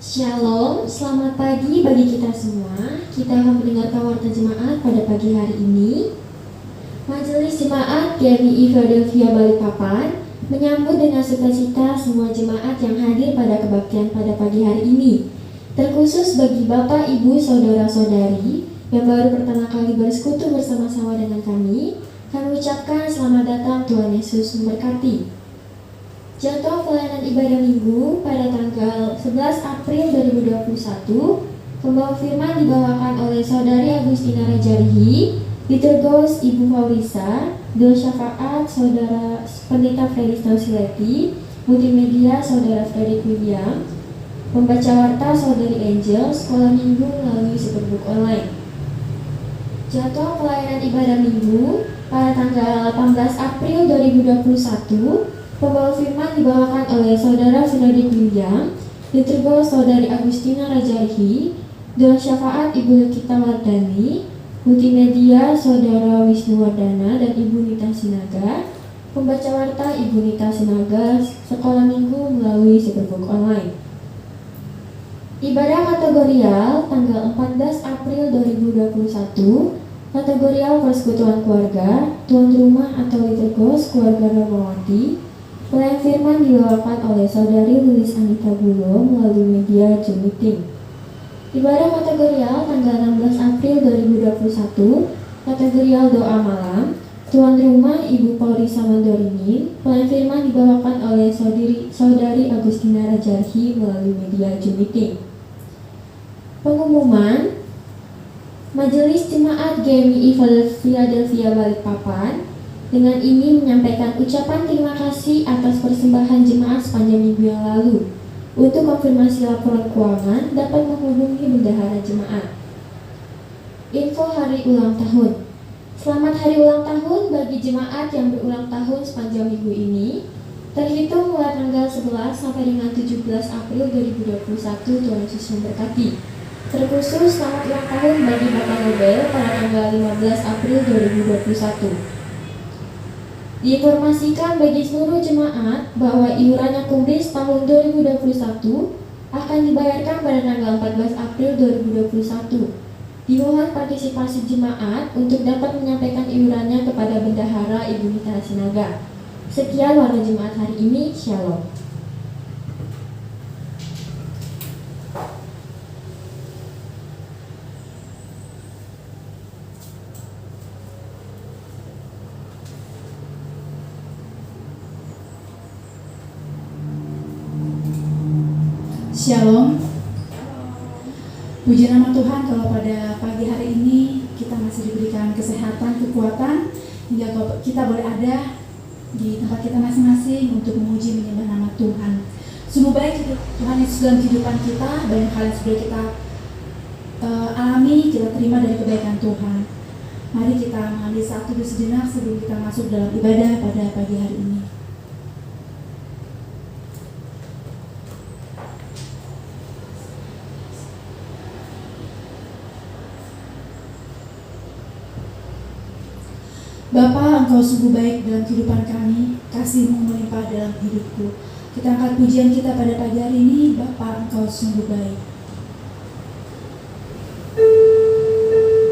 Shalom, selamat pagi bagi kita semua. Kita akan mendengarkan warta jemaat pada pagi hari ini. Majelis Jemaat GMI Philadelphia Balikpapan menyambut dengan sukacita semua jemaat yang hadir pada kebaktian pada pagi hari ini. Terkhusus bagi Bapak, Ibu, Saudara-saudari yang baru pertama kali bersekutu bersama-sama dengan kami ucapkan selamat datang, Tuhan Yesus memberkati. Jadwal pelayanan ibadah minggu pada tanggal 11 April 2021, pembawa firman dibawakan oleh Saudari Agustina Rajarihi, liturgos Ibu Faulisa, doa syafaat Saudara Pendeta Felix Tausileti, multimedia Saudara Frederick William, pembaca warta Saudari Angel, sekolah minggu melalui Superbook Online. Jadwal pelayanan ibadah minggu pada tanggal 18 April 2021, pembawa firman dibawakan oleh Saudara Frederick William, liturgos Saudari Agustina Rajarihi, doa syafaat Ibu Lekita Wardani, multimedia Saudara Wisnu Wardana dan Ibu Nita Sinaga, pembaca warta Ibu Nita Sinaga, sekolah minggu melalui Superbook Online. Ibadah kategorial tanggal 14 April 2021, kategorial persekutuan keluarga, tuan rumah atau liturgos keluarga Normawati. Pelayan firman dibawakan oleh Saudari Lilis Anita Bulo melalui media Zoom Meeting. Ibadah kategorial tanggal 16 April 2021, kategorial doa malam, tuan rumah Ibu Paulisa Mandorini. Pelayan firman dibawakan oleh Saudari Agustina Rajarihi melalui media Zoom Meeting. Pengumuman Majelis Jemaat GMI Philadelphia Balikpapan dengan ini menyampaikan ucapan terima kasih atas persembahan jemaat sepanjang minggu yang lalu. Untuk konfirmasi laporan keuangan dapat menghubungi bendahara jemaat. Info hari ulang tahun. Selamat hari ulang tahun bagi jemaat yang berulang tahun sepanjang minggu ini. Terhitung mulai tanggal 11 sampai dengan 17 April 2021, Tuhan Yesus memberkati. Terkhusus selamat ulang tahun bagi Bapak Nobel pada tanggal 15 April 2021. Diinformasikan bagi seluruh jemaat bahwa iuran Yakumbis tahun 2021 akan dibayarkan pada tanggal 14 April 2021. Dimohon partisipasi jemaat untuk dapat menyampaikan iurannya kepada Bendahara Ibu Nita Sinaga. Sekian warta jemaat hari ini, Shalom. Shalom. Puji nama Tuhan kalau pada pagi hari ini kita masih diberikan kesehatan, kekuatan hingga kita boleh ada di tempat kita masing-masing untuk memuji menyembah nama Tuhan. Sungguh baik Tuhan Yesus dalam kehidupan kita, banyak hal yang sudah kita alami, kita terima dari kebaikan Tuhan. Mari kita mengambil satu sejenak sebelum kita masuk dalam ibadah pada pagi hari ini. Bapa, Engkau sungguh baik dalam kehidupan kami, kasih-Mu melimpah dalam hidupku. Kita angkat pujian kita pada pagi hari ini, Bapa, Engkau sungguh baik.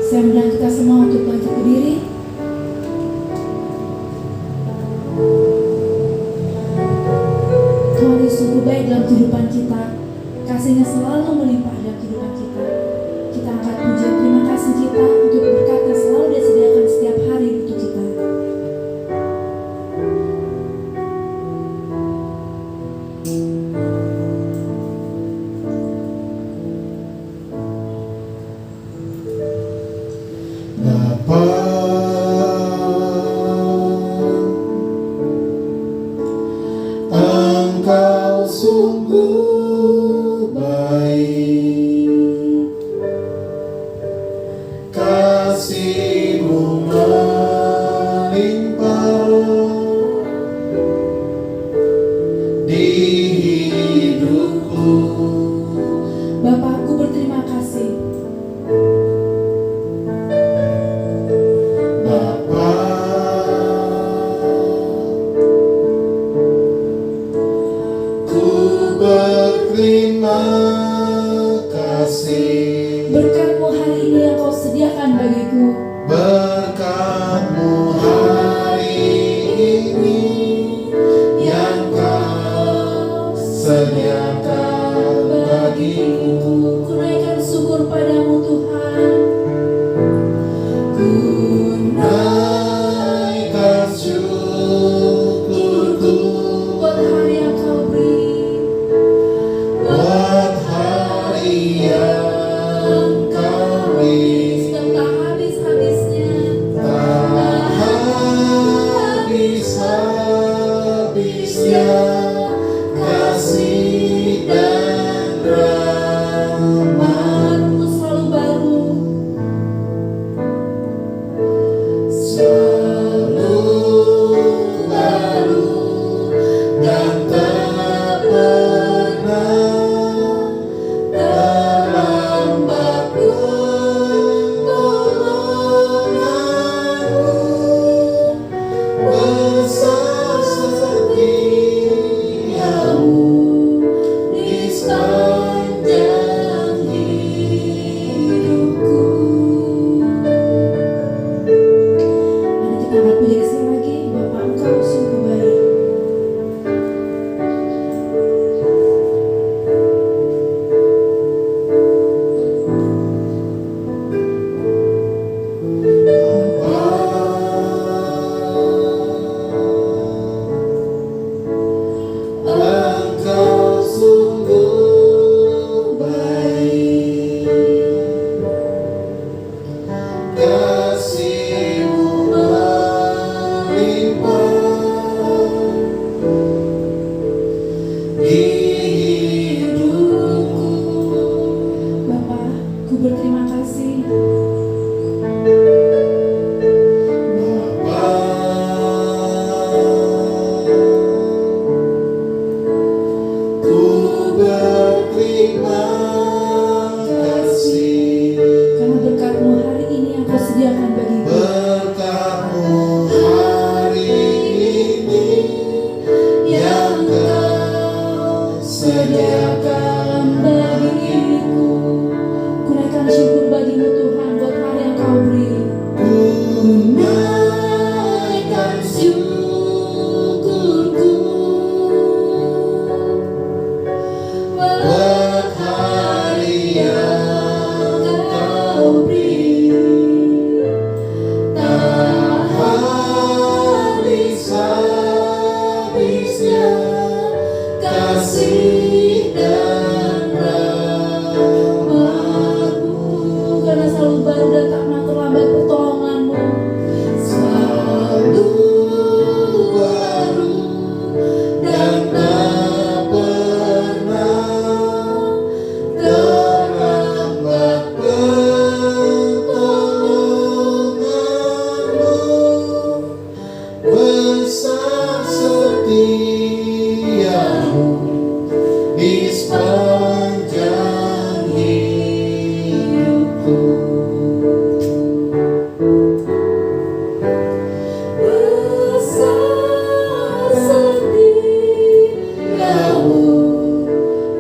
Saya undang kita semua untuk bangkit berdiri. Tuhan Yesus sungguh baik dalam kehidupan kita, kasih-Nya selalu melimpah dalam kehidupan kita. Kita angkat pujian terima kasih kita untuk berkat yang selalu Dia sediakan setiap hari untuk kita. Engkau sungguh baik, kasih kasih. Berkat-Mu hari ini yang Kau sediakan bagiku. Berkat-Mu hari ini yang Kau sediakan bagiku. Ku naikkan syukur padamu Tuhan. Ku naikkan syukurku Buat hari yang Kau beri, buat hari yang Kau beri. dan tak habis-habisnya. Tak habis-habisnya kasih dan rahmat-Mu Rahmat-Mu selalu baru. selalu baru dan tak pernah terlambat pertolongan-Mu. Besar setiamu di sepanjang hidupku. Mari kita angkat pujian sekali lagi. Bapa, Engkau sungguh baik. Engkau sungguh baik, kasih-Mu melimpah di hidupku. Bapa, ku berterima kasih. Bapa, ku berterima kasih. Karena berkat-Mu hari ini yang Kau sediakan bagiku. Berkat-Mu hari ini yang Kau sediakan bagiku. Ku naikkan syukur bagi-Mu Tuhan buat hari yang Kau beri. Ku naikkan syukurku buat hari yang Kau beri. Tak habis-habisnya kasih dan rahmat-Mu. Karena selalu baru dan tak pernah terlambat pertolongan-Mu. Selalu baru dan tak pernah terlambat pertolongan-Mu. Besar setiamu di sepanjang hidupku. Besar setiamu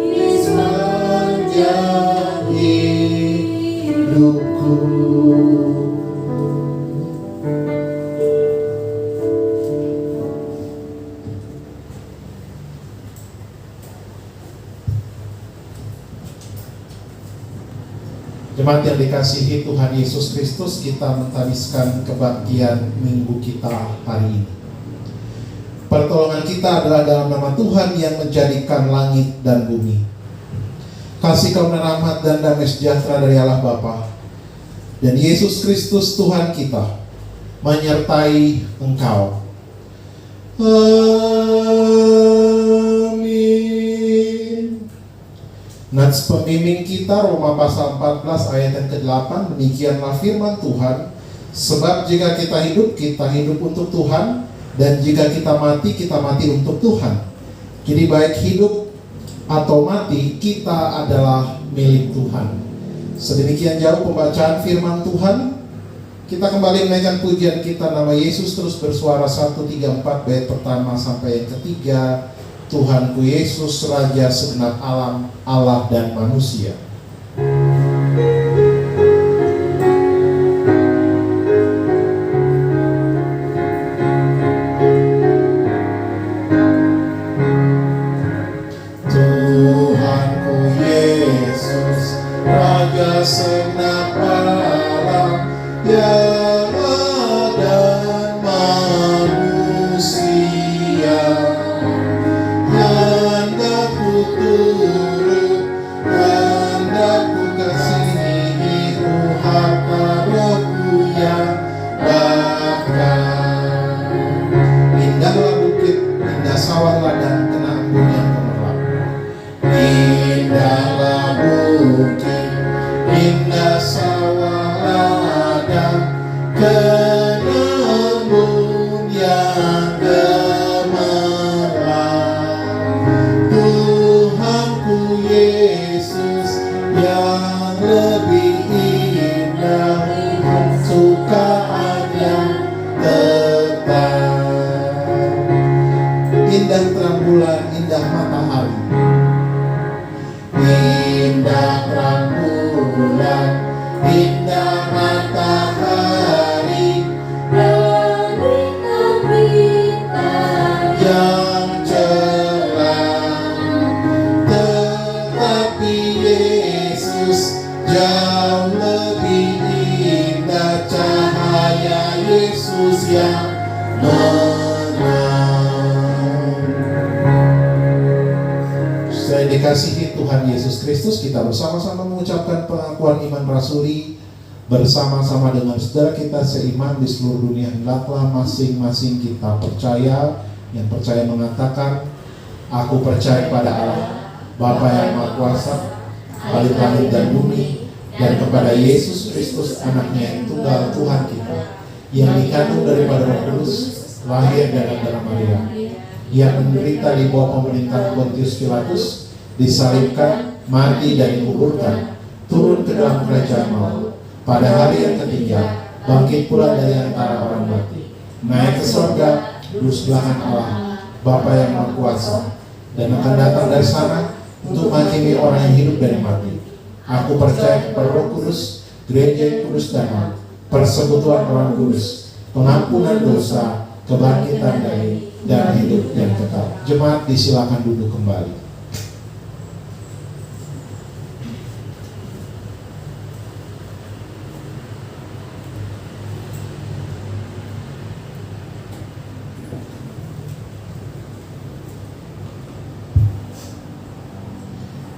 di sepanjang hidupku. Jemaat yang dikasihi Tuhan Yesus Kristus, kita menghabiskan kebaktian minggu kita hari ini. Pertolongan kita adalah dalam nama Tuhan yang menjadikan langit dan bumi. Kasih karunia rahmat dan damai sejahtera dari Allah Bapa dan Yesus Kristus Tuhan kita menyertai engkau. Amin. Nats pembimbing kita Roma pasal 14 ayat yang ke-8, demikianlah firman Tuhan, sebab jika kita hidup untuk Tuhan, dan jika kita mati untuk Tuhan. Jadi baik hidup atau mati, kita adalah milik Tuhan. Sedemikian jauh pembacaan firman Tuhan. Kita kembali menaikkan pujian kita, nama Yesus terus bersuara. 1, 3, 4 bait pertama sampai yang ketiga. Tuhanku Yesus, Raja segenap alam, Allah dan manusia. segenap alam yang ada manusia. Hendak ku turut, hendak ku kasihi, harta rohku yang bakar. Indahlah bukit, indah sawah ladang, kena embun yang gemerlap. Indahlah bukit, indah sawah ladang, kena embun yang gemerlap. Tuhanku Yesus yang lebih indah, sukaan yang tetap. Indah terang bulan, indah matahari. Indah terang bulan, indah matahari, dan bintang-bintang yang cerah. Tetapi Yesus jauh lebih indah, cahaya Yesus yang menang. Saya dikasihi Tuhan Yesus Kristus, kita bersama-sama mengucapkan pengakuan iman rasuli bersama-sama dengan saudara kita seiman di seluruh dunia. Hendaklah masing-masing kita percaya, yang percaya mengatakan, aku percaya pada Allah Bapa yang Maha Kuasa, Balik langit dan bumi, dan kepada Yesus Kristus anaknya yang tunggal Tuhan kita, yang dikandung daripada Roh Kudus, lahir dari darah Maria, yang menderita di bawah pemerintahan Pontius Pilatus, disalibkan, mati dan dikuburkan, turun ke dalam kerajaan maut, pada hari yang ketiga bangkit pula dari antara orang mati, naik ke surga, duduk sebelah kanan Allah Bapa yang Maha Kuasa, dan akan datang dari sana untuk menghakimi orang yang hidup dari mati. Aku percaya kepada Roh Kudus, gereja yang kudus dan am, persekutuan orang kudus, pengampunan dosa, kebangkitan dari dan hidup yang kekal. Jemaat disilakan duduk kembali.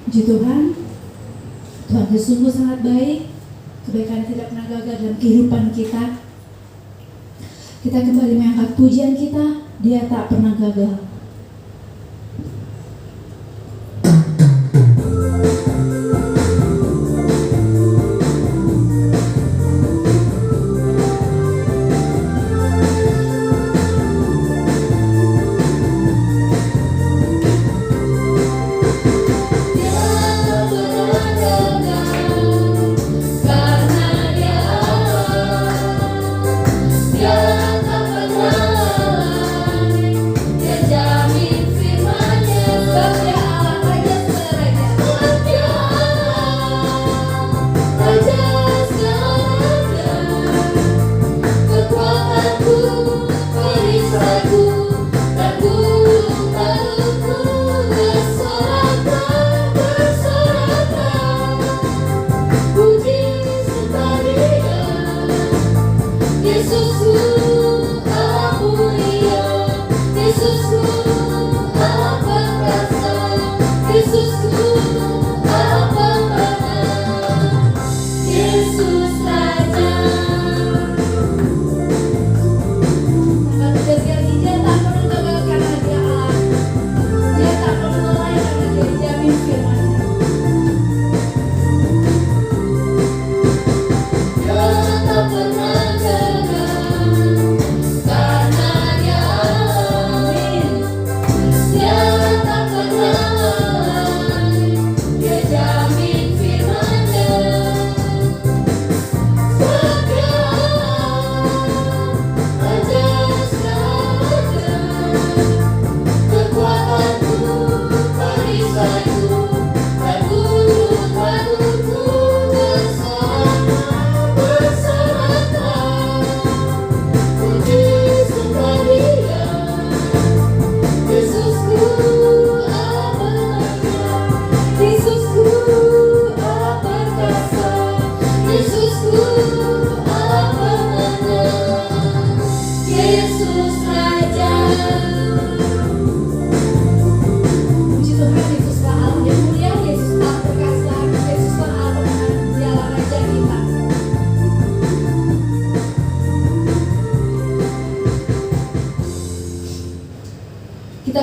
Puji Tuhan, Tuhan Yesus sungguh sangat baik, kebaikan tidak pernah gagal dalam kehidupan kita. Kita kembali mengangkat pujian kita, Dia tak pernah gagal. Dia tak pernah lalai, Dia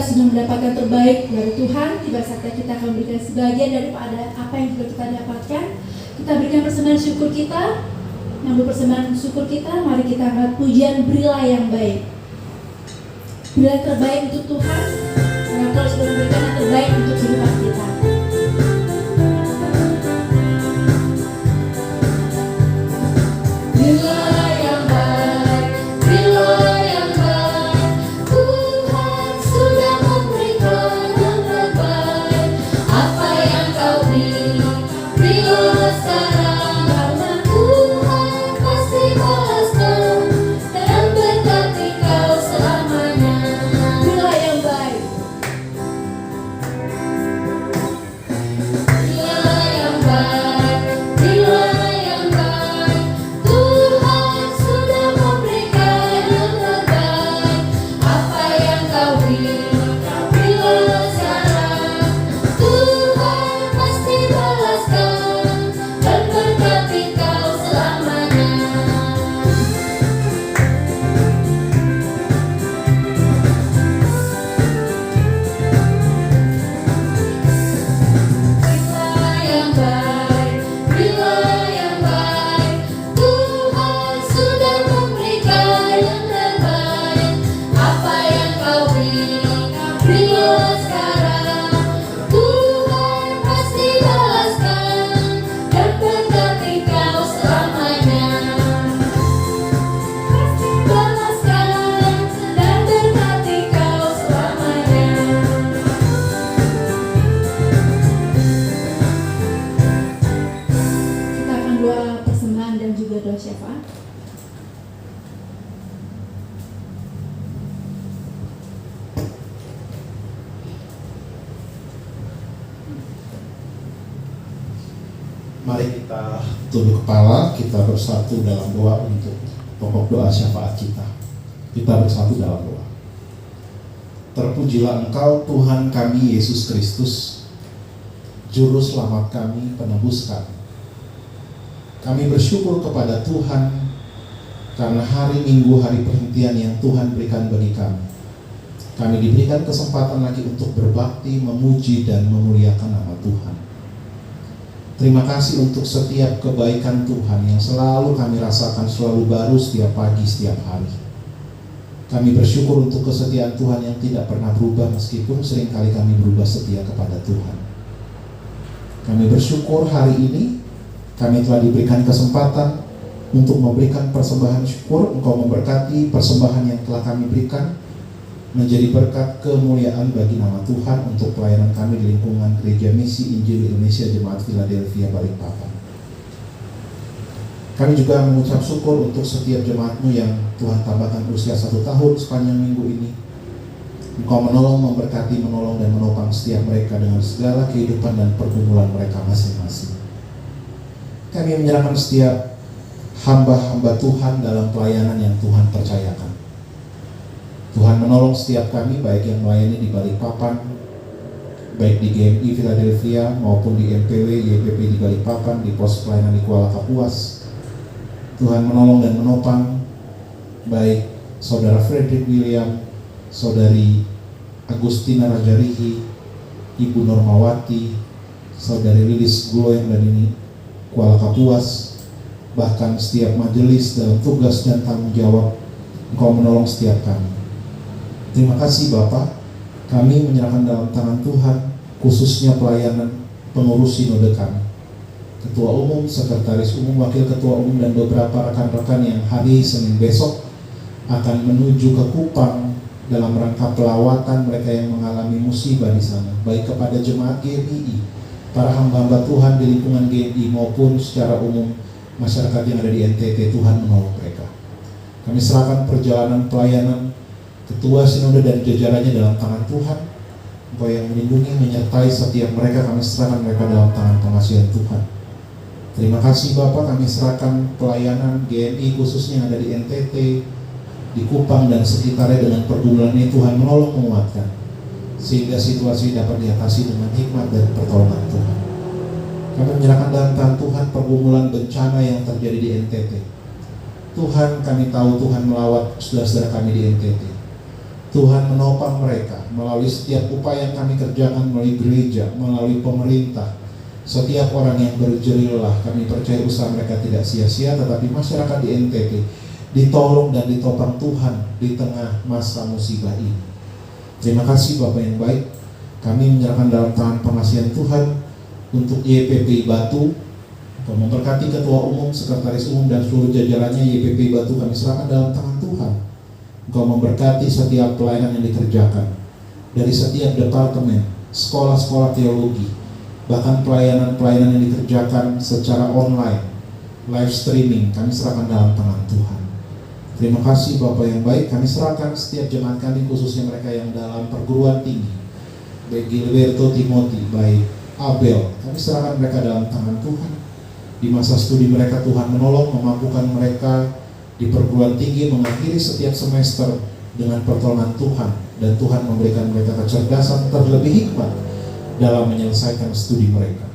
sudah mendapatkan terbaik dari Tuhan, tiba saatnya kita akan memberikan sebagian daripada apa yang juga kita dapatkan. Kita berikan persembahan syukur kita. Ngambil persembahan syukur kita, mari kita angkat pujian berilah yang baik. Berilah yang terbaik untuk Tuhan, karena Tuhan sudah memberikan yang terbaik untuk kehidupan kita. Berilah yang baik, berilah yang baik. Tuhan sudah memberikan yang terbaik. Apa yang kau beri, berilah sekarang, karena Tuhan pasti balaskan dan berkati kau selamanya. Berilah yang baik. Berilah yang baik, berilah yang baik. Tuhan sudah memberikan yang terbaik. Apa yang kau beri, berilah sekarang. Tuhan pasti balaskan dan berkati kau selamanya. Berilah yang baik, berilah yang baik. Tuhan sudah memberikan yang terbaik. Apa yang kau beri, berilah sekarang. Tuhan pasti balaskan dan berkati kau selamanya. Pasti balaskan dan berkati kau selamanya. Kita akan doa persembahan dan juga doa syafaat. Mari kita tunduk kepala, kita bersatu dalam doa untuk pokok doa syafaat kita. Kita bersatu dalam doa. Terpujilah Engkau Tuhan kami Yesus Kristus, Juru Selamat kami, penebus kami. Kami bersyukur kepada Tuhan karena hari Minggu, hari perhentian yang Tuhan berikan bagi kami. Kami diberikan kesempatan lagi untuk berbakti, memuji, dan memuliakan nama Tuhan. Terima kasih untuk setiap kebaikan Tuhan yang selalu kami rasakan, selalu baru setiap pagi, setiap hari. Kami bersyukur untuk kesetiaan Tuhan yang tidak pernah berubah meskipun seringkali kami berubah setia kepada Tuhan. Kami bersyukur hari ini kami telah diberikan kesempatan untuk memberikan persembahan syukur. Engkau memberkati persembahan yang telah kami berikan menjadi berkat kemuliaan bagi nama Tuhan untuk pelayanan kami di lingkungan Gereja Misi Injil Indonesia Jemaat Philadelphia Balikpapan. Kami juga mengucap syukur untuk setiap jemaat-Mu yang Tuhan tambahkan usia 1 tahun sepanjang minggu ini. Engkau menolong, memberkati, menolong, dan menopang setiap mereka dengan segala kehidupan dan pergumulan mereka masing-masing. Kami menyerahkan setiap hamba-hamba Tuhan dalam pelayanan yang Tuhan percayakan. Tuhan menolong setiap kami, baik yang melayani di Balikpapan, baik di GMI Philadelphia maupun di MPW YPP di Balikpapan, di pos pelayanan di Kuala Kapuas. Tuhan menolong dan menopang baik Saudara Frederick William, Saudari Agustina Rajarihi, Ibu Normawati, Saudari Lilis Guloyang dan ini Kuala Kapuas, bahkan setiap majelis dalam tugas dan tanggung jawab. Engkau menolong setiap kami. Terima kasih Bapak, kami menyerahkan dalam tangan Tuhan khususnya pelayanan pengurus sinode kami, Ketua Umum, Sekretaris Umum, Wakil Ketua Umum, dan beberapa rekan-rekan yang hari Senin besok akan menuju ke Kupang dalam rangka pelawatan mereka yang mengalami musibah di sana, baik kepada jemaat GMI, para hamba-hamba Tuhan di lingkungan GMI maupun secara umum masyarakat yang ada di NTT. Tuhan menolong mereka. Kami serahkan perjalanan pelayanan Ketua Sinode dan jajarannya dalam tangan Tuhan. Engkau yang melindungi, menyertai setiap mereka. Kami serahkan mereka dalam tangan pengasihan Tuhan. Terima kasih Bapak, kami serahkan pelayanan GMI khususnya yang ada di NTT, di Kupang dan sekitarnya dengan pergumulan ini. Tuhan menolong, menguatkan, sehingga situasi dapat diatasi dengan hikmat dan pertolongan Tuhan. Kami menyerahkan dalam tangan Tuhan pergumulan bencana yang terjadi di NTT. Tuhan, kami tahu Tuhan melawat saudara-saudara kami di NTT. Tuhan menopang mereka melalui setiap upaya yang kami kerjakan, melalui gereja, melalui pemerintah. Setiap orang yang berjerih lelah, kami percaya usaha mereka tidak sia-sia, tetapi masyarakat di NTT ditolong dan ditopang Tuhan di tengah masa musibah ini. Terima kasih Bapak yang baik. Kami menyerahkan dalam tangan pengasihan Tuhan untuk YPP Batu. Kau memberkati Ketua Umum, Sekretaris Umum, dan seluruh jajarannya YPP Batu kami serahkan dalam tangan Tuhan. Engkau memberkati setiap pelayanan yang dikerjakan dari setiap departemen, sekolah-sekolah teologi, bahkan pelayanan-pelayanan yang dikerjakan secara online, live streaming, kami serahkan dalam tangan Tuhan. Terima kasih Bapak yang baik. Kami serahkan setiap jemaat kami, khususnya mereka yang dalam perguruan tinggi, baik Gilberto, Timothy, baik Abel, kami serahkan mereka dalam tangan Tuhan. Di masa studi mereka, Tuhan menolong, memampukan mereka di perguruan tinggi mengakhiri setiap semester dengan pertolongan Tuhan, dan Tuhan memberikan mereka kecerdasan terlebih hikmat dalam menyelesaikan studi mereka.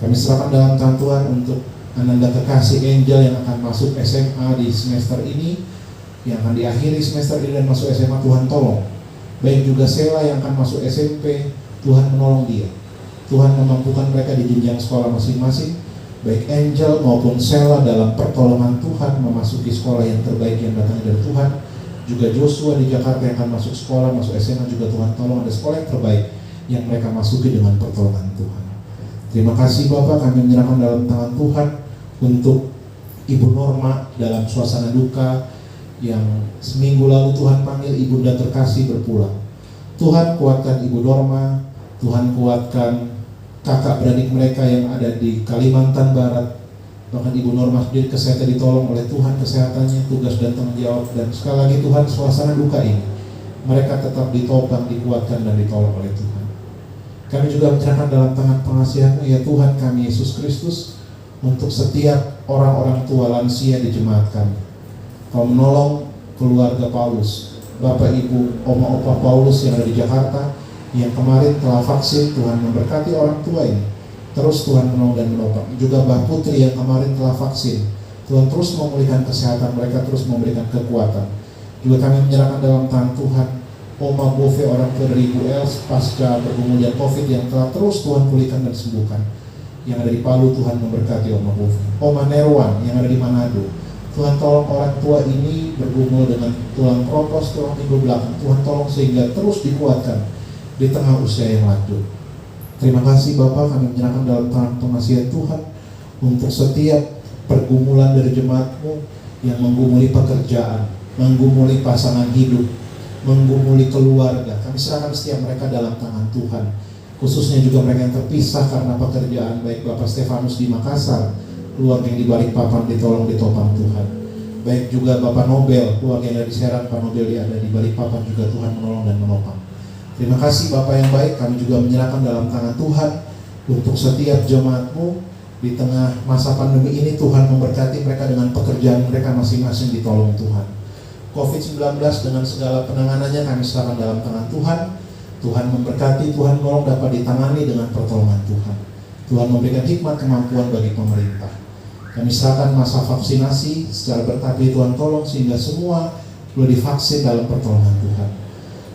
Kami serahkan dalam tangan Tuhan untuk Ananda Kekasih Angel yang akan masuk SMA di semester ini, yang akan diakhiri semester ini dan masuk SMA. Tuhan tolong. Baik juga Sela yang akan masuk SMP, Tuhan menolong dia. Tuhan memampukan mereka di jenjang sekolah masing-masing, baik Angel maupun Sela dalam pertolongan Tuhan memasuki sekolah yang terbaik yang datang dari Tuhan. Juga Joshua di Jakarta yang akan masuk sekolah, masuk SMA, juga Tuhan tolong ada sekolah yang terbaik yang mereka masuki dengan pertolongan Tuhan. Terima kasih Bapak, kami menyerahkan dalam tangan Tuhan untuk Ibu Norma dalam suasana duka yang seminggu lalu Tuhan panggil ibunda terkasih berpulang. Tuhan kuatkan Ibu Norma, Tuhan kuatkan kakak beradik mereka yang ada di Kalimantan Barat. Bahkan Ibu Norma sendiri kesehatan ditolong oleh Tuhan, kesehatannya, tugas dan tanggung jawab. Dan sekali lagi Tuhan, suasana duka ini mereka tetap ditopang, dikuatkan dan ditolong oleh Tuhan. Kami juga menyerahkan dalam tangan pengasihan-Mu ya Tuhan kami Yesus Kristus, untuk setiap orang-orang tua lansia di jemaat kami. Kau menolong keluarga Paulus, Bapak Ibu, Oma Opa Paulus yang ada di Jakarta, yang kemarin telah vaksin. Tuhan memberkati orang tua ini, terus Tuhan menolong dan menopang. Juga Mbak Putri yang kemarin telah vaksin, Tuhan terus memulihkan kesehatan mereka, terus memberikan kekuatan. Juga kami menyerahkan dalam tangan Tuhan Oma Bove, orang tua dari Ibu Els pasca bergumul dengan COVID, yang telah terus Tuhan pulihkan dan sembuhkan. Yang ada di Palu, Tuhan memberkati Oma Bove. Oma Nerwan yang ada di Manado, Tuhan tolong orang tua ini bergumul dengan tulang kropos, tulang pinggul belakang. Tuhan tolong sehingga terus dikuatkan di tengah usia yang lanjut. Terima kasih Bapak, kami menyerahkan dalam tangan pengasihan Tuhan untuk setiap pergumulan dari jemaat-Mu yang menggumuli pekerjaan, menggumuli pasangan hidup, menggumuli keluarga. Kami serahkan setiap mereka dalam tangan Tuhan. Khususnya juga mereka yang terpisah karena pekerjaan, baik Bapak Stefanus di Makassar, keluarga yang di Balikpapan ditolong ditopang Tuhan. Baik juga Bapak Nobel, keluarga yang ada di Serang, Pak Nobel yang ada di Balikpapan, juga Tuhan menolong dan menopang. Terima kasih Bapak yang baik, kami juga menyerahkan dalam tangan Tuhan untuk setiap jemaat-Mu di tengah masa pandemi ini. Tuhan memberkati mereka dengan pekerjaan mereka masing-masing, ditolong Tuhan. COVID-19 dengan segala penanganannya kami serahkan dalam tangan Tuhan. Tuhan memberkati, Tuhan menolong dapat ditangani dengan pertolongan Tuhan. Tuhan memberikan hikmat kemampuan bagi pemerintah. Kami serahkan masa vaksinasi secara bertahap, Tuhan tolong sehingga semua boleh divaksin dalam pertolongan Tuhan.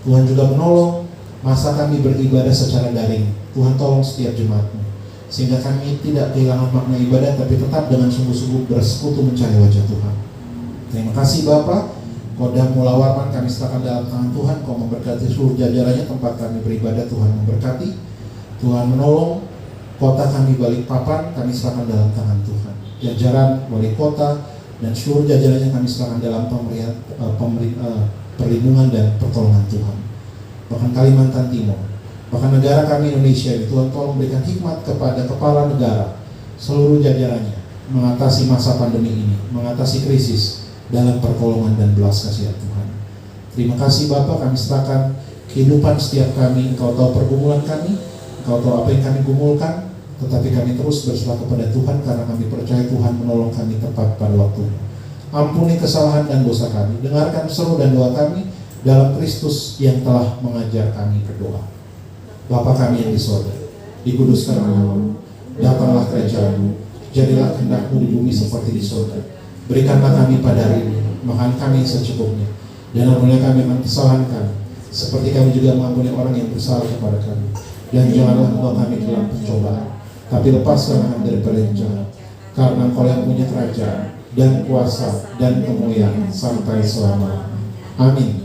Tuhan juga menolong masa kami beribadah secara daring. Tuhan tolong setiap jemaat-Mu sehingga kami tidak kehilangan makna ibadah, tapi tetap dengan sungguh-sungguh bersekutu mencari wajah Tuhan. Terima kasih Bapak. Kodam Mula Warman kami serahkan dalam tangan Tuhan. Kau memberkati seluruh jajarannya tempat kami beribadah. Tuhan memberkati, Tuhan menolong. Kota kami Balikpapan kami serahkan dalam tangan Tuhan. Jajaran wali kota dan seluruh jajarannya kami serahkan dalam perlindungan dan pertolongan Tuhan. Bahkan Kalimantan Timur, bahkan negara kami Indonesia, Tuhan tolong berikan hikmat kepada kepala negara, seluruh jajarannya mengatasi masa pandemi ini, mengatasi krisis dalam pertolongan dan belas kasihan Tuhan. Terima kasih Bapak, kami serahkan kehidupan setiap kami. Engkau tahu pergumulan kami, Engkau tahu apa yang kami gumulkan, tetapi kami terus berserah kepada Tuhan karena kami percaya Tuhan menolong kami tepat pada waktunya. Ampuni kesalahan dan dosa kami, dengarkan seru dan doa kami dalam Kristus yang telah mengajar kami berdoa. Bapa kami yang di surga, dikuduskan namamu, datanglah kerajaan-Mu, jadilah kehendak-Mu di bumi seperti di surga. Berikanlah kami pada hari ini makan kami secukupnya, dan ampunilah kami akan kesalahan kami, seperti kami juga mengampuni orang yang bersalah kepada kami. Dan janganlah membawa kami dalam pencobaan, tapi lepaskan kami daripada yang jahat. Karena Engkau yang punya kerajaan dan kuasa dan kemuliaan sampai selamanya. Amin.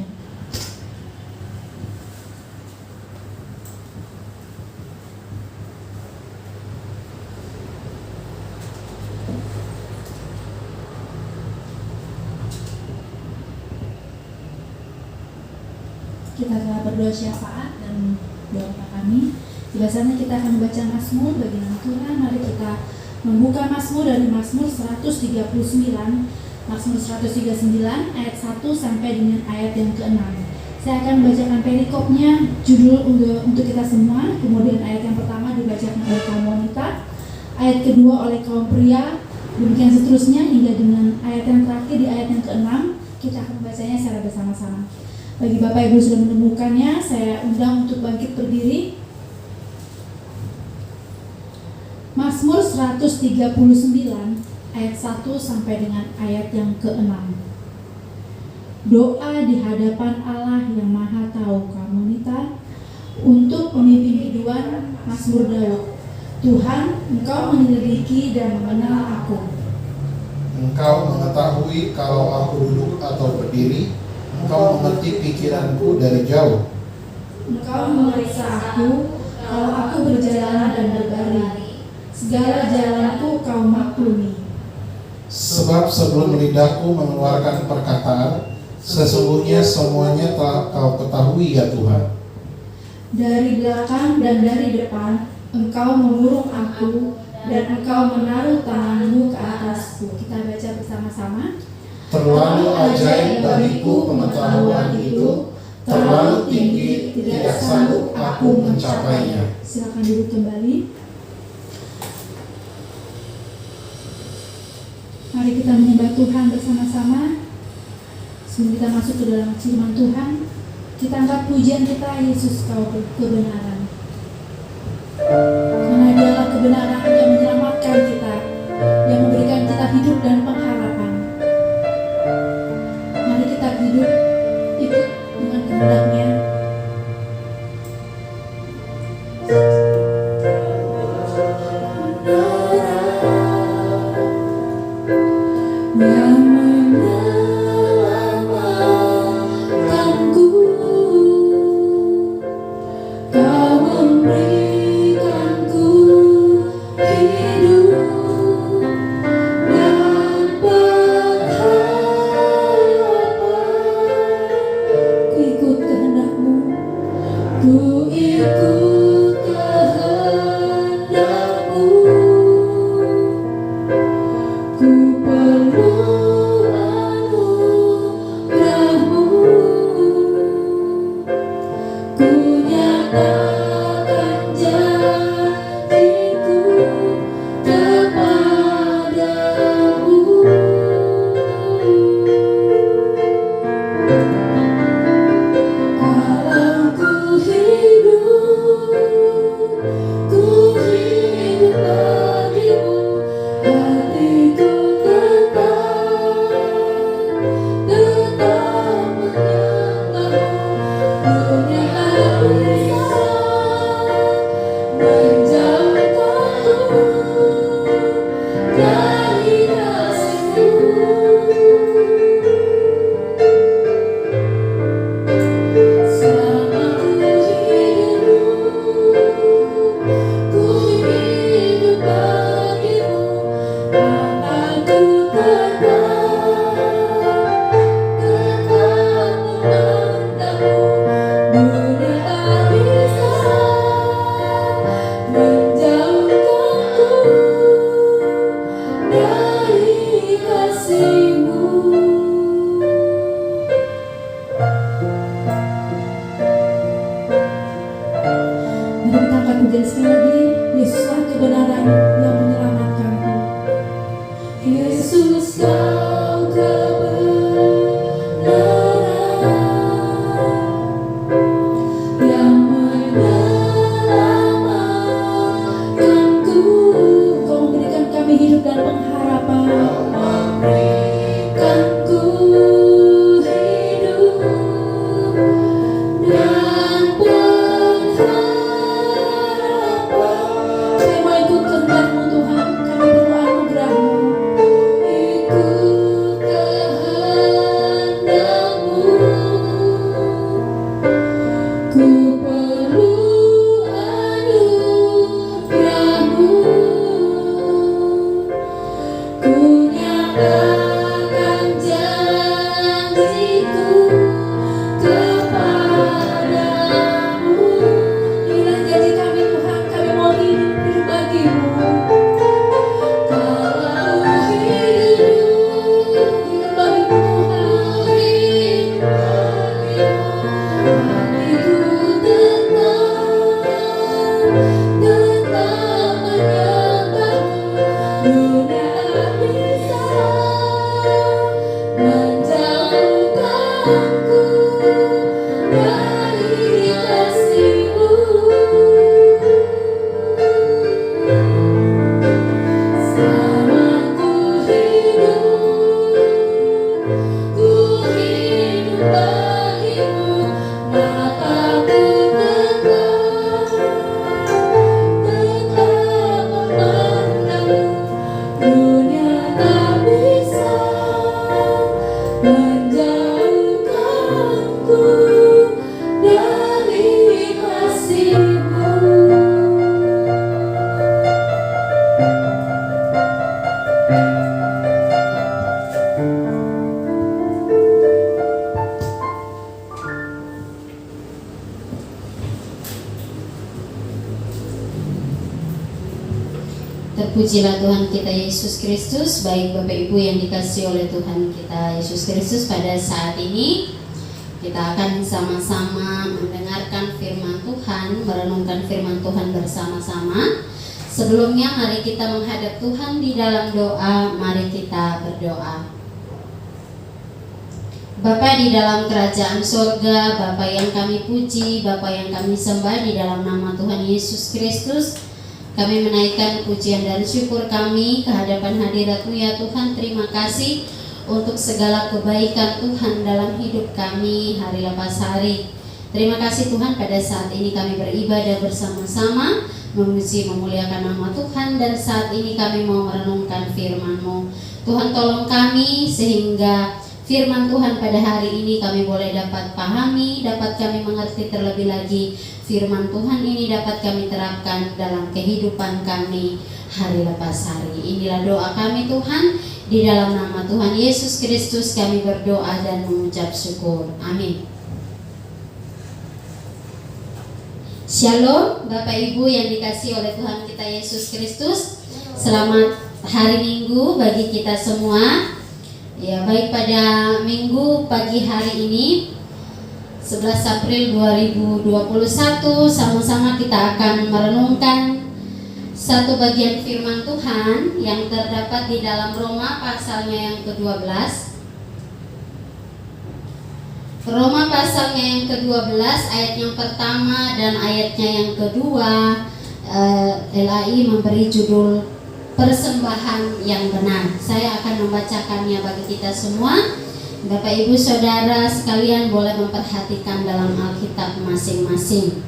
Kita telah berdoa syafaat dan doa kami. Biasanya kita akan membaca Mazmur bagi nama Tuhan. Mari kita membuka Mazmur dari Mazmur 139. Mazmur 139 ayat 1 sampai dengan ayat yang ke-6. Saya akan membacakan perikopnya, judul untuk kita semua. Kemudian ayat yang pertama dibacakan oleh kaum wanita, ayat kedua oleh kaum pria, demikian seterusnya hingga dengan ayat yang terakhir di ayat yang ke-6. Kita akan membacanya secara bersama-sama. Bagi Bapak Ibu sudah menemukannya, saya undang untuk bangkit berdiri. Mazmur 139 ayat 1 sampai dengan ayat yang ke-6. Doa di hadapan Allah yang Maha Tahu kaum wanita, untuk pemimpin biduan Mazmur Daud. Tuhan, Engkau menyelidiki dan mengenal aku. Engkau mengetahui kalau aku duduk atau berdiri. Engkau mengerti pikiranku dari jauh. Engkau memeriksa aku kalau aku berjalan dan berbaring. Segala jalanku Kau maklumi. Sebab sebelum lidahku mengeluarkan perkataan, sesungguhnya semuanya telah Kau ketahui ya Tuhan. Dari belakang dan dari depan Engkau mengurung aku, dan Engkau menaruh tanganmu ke atasku. Kita baca bersama-sama. Terlalu ajaib bagiku pengetahuan itu, terlalu tinggi, tidak sanggup aku mencapainya. Silakan duduk kembali. Mari kita menyembah Tuhan bersama-sama. Sebelum kita masuk ke dalam firman Tuhan, kita angkat pujian kita, Yesus Kau kebenaran. Karena Dialah kebenaran yang menyelamatkan kita, yang memberikan kita hidup dan pengharapan. Mari kita hidup ikut dengan kehendak-Nya. Yang menyelamatkanku, Kau memberikanku hidup dan pengharapan. Ku ikut kehendak-Mu, ku ikut kehendak-Mu. Ku perlu anugerah-Mu, ku nyatakan janjiku kepadamu. Kalau ku hidup bagimu, hatiku tetap menyembah-Mu. Dunia tak bisa menjauhkanku dari kasih-Mu. Selama ku hidup bagimu, mataku tetap memandang-Mu. Dunia tak bisa menjauhkanku dari kasih-Mu. Mari kita angkat pujian sekali lagi. Yesuslah kebenaran yang menyelamatkanku. Yesus Kau kebenaran yang menyelamatkanku. Kau memberikan kami hidup dan pengharapan. Memberikanku hidup dan dunia tak bisa menjauhkanku dari kasih-Mu. Terpujilah Tuhan kita Yesus Kristus. Baik Bapak Ibu yang dikasihi oleh Tuhan kita Yesus Kristus, pada saat ini kita akan sama-sama mendengarkan firman Tuhan, merenungkan firman Tuhan bersama-sama. Sebelumnya mari kita menghadap Tuhan di dalam doa. Mari kita berdoa. Bapa di dalam kerajaan surga, Bapa yang kami puji, Bapa yang kami sembah, di dalam nama Tuhan Yesus Kristus kami menaikkan pujian dan syukur kami ke hadapan hadirat-Mu ya Tuhan. Terima kasih untuk segala kebaikan Tuhan dalam hidup kami hari lepas hari. Terima kasih Tuhan, pada saat ini kami beribadah bersama-sama, memuji memuliakan nama Tuhan, dan saat ini kami mau merenungkan firman-Mu. Tuhan tolong kami sehingga firman Tuhan pada hari ini kami boleh dapat pahami, dapat kami mengerti terlebih lagi. Firman Tuhan ini dapat kami terapkan dalam kehidupan kami hari lepas hari. Inilah doa kami Tuhan, di dalam nama Tuhan Yesus Kristus kami berdoa dan mengucap syukur. Amin. Shalom Bapak Ibu yang dikasihi oleh Tuhan kita Yesus Kristus. Selamat hari Minggu bagi kita semua. Ya, baik, pada Minggu pagi hari ini 11 April 2021 sama-sama kita akan merenungkan satu bagian firman Tuhan yang terdapat di dalam Roma pasalnya yang ke-12. Roma pasalnya yang ke-12 ayat yang pertama dan ayatnya yang kedua. LAI memberi judul persembahan yang benar. Saya akan membacakannya bagi kita semua. Bapak Ibu Saudara sekalian boleh memperhatikan dalam Alkitab masing-masing.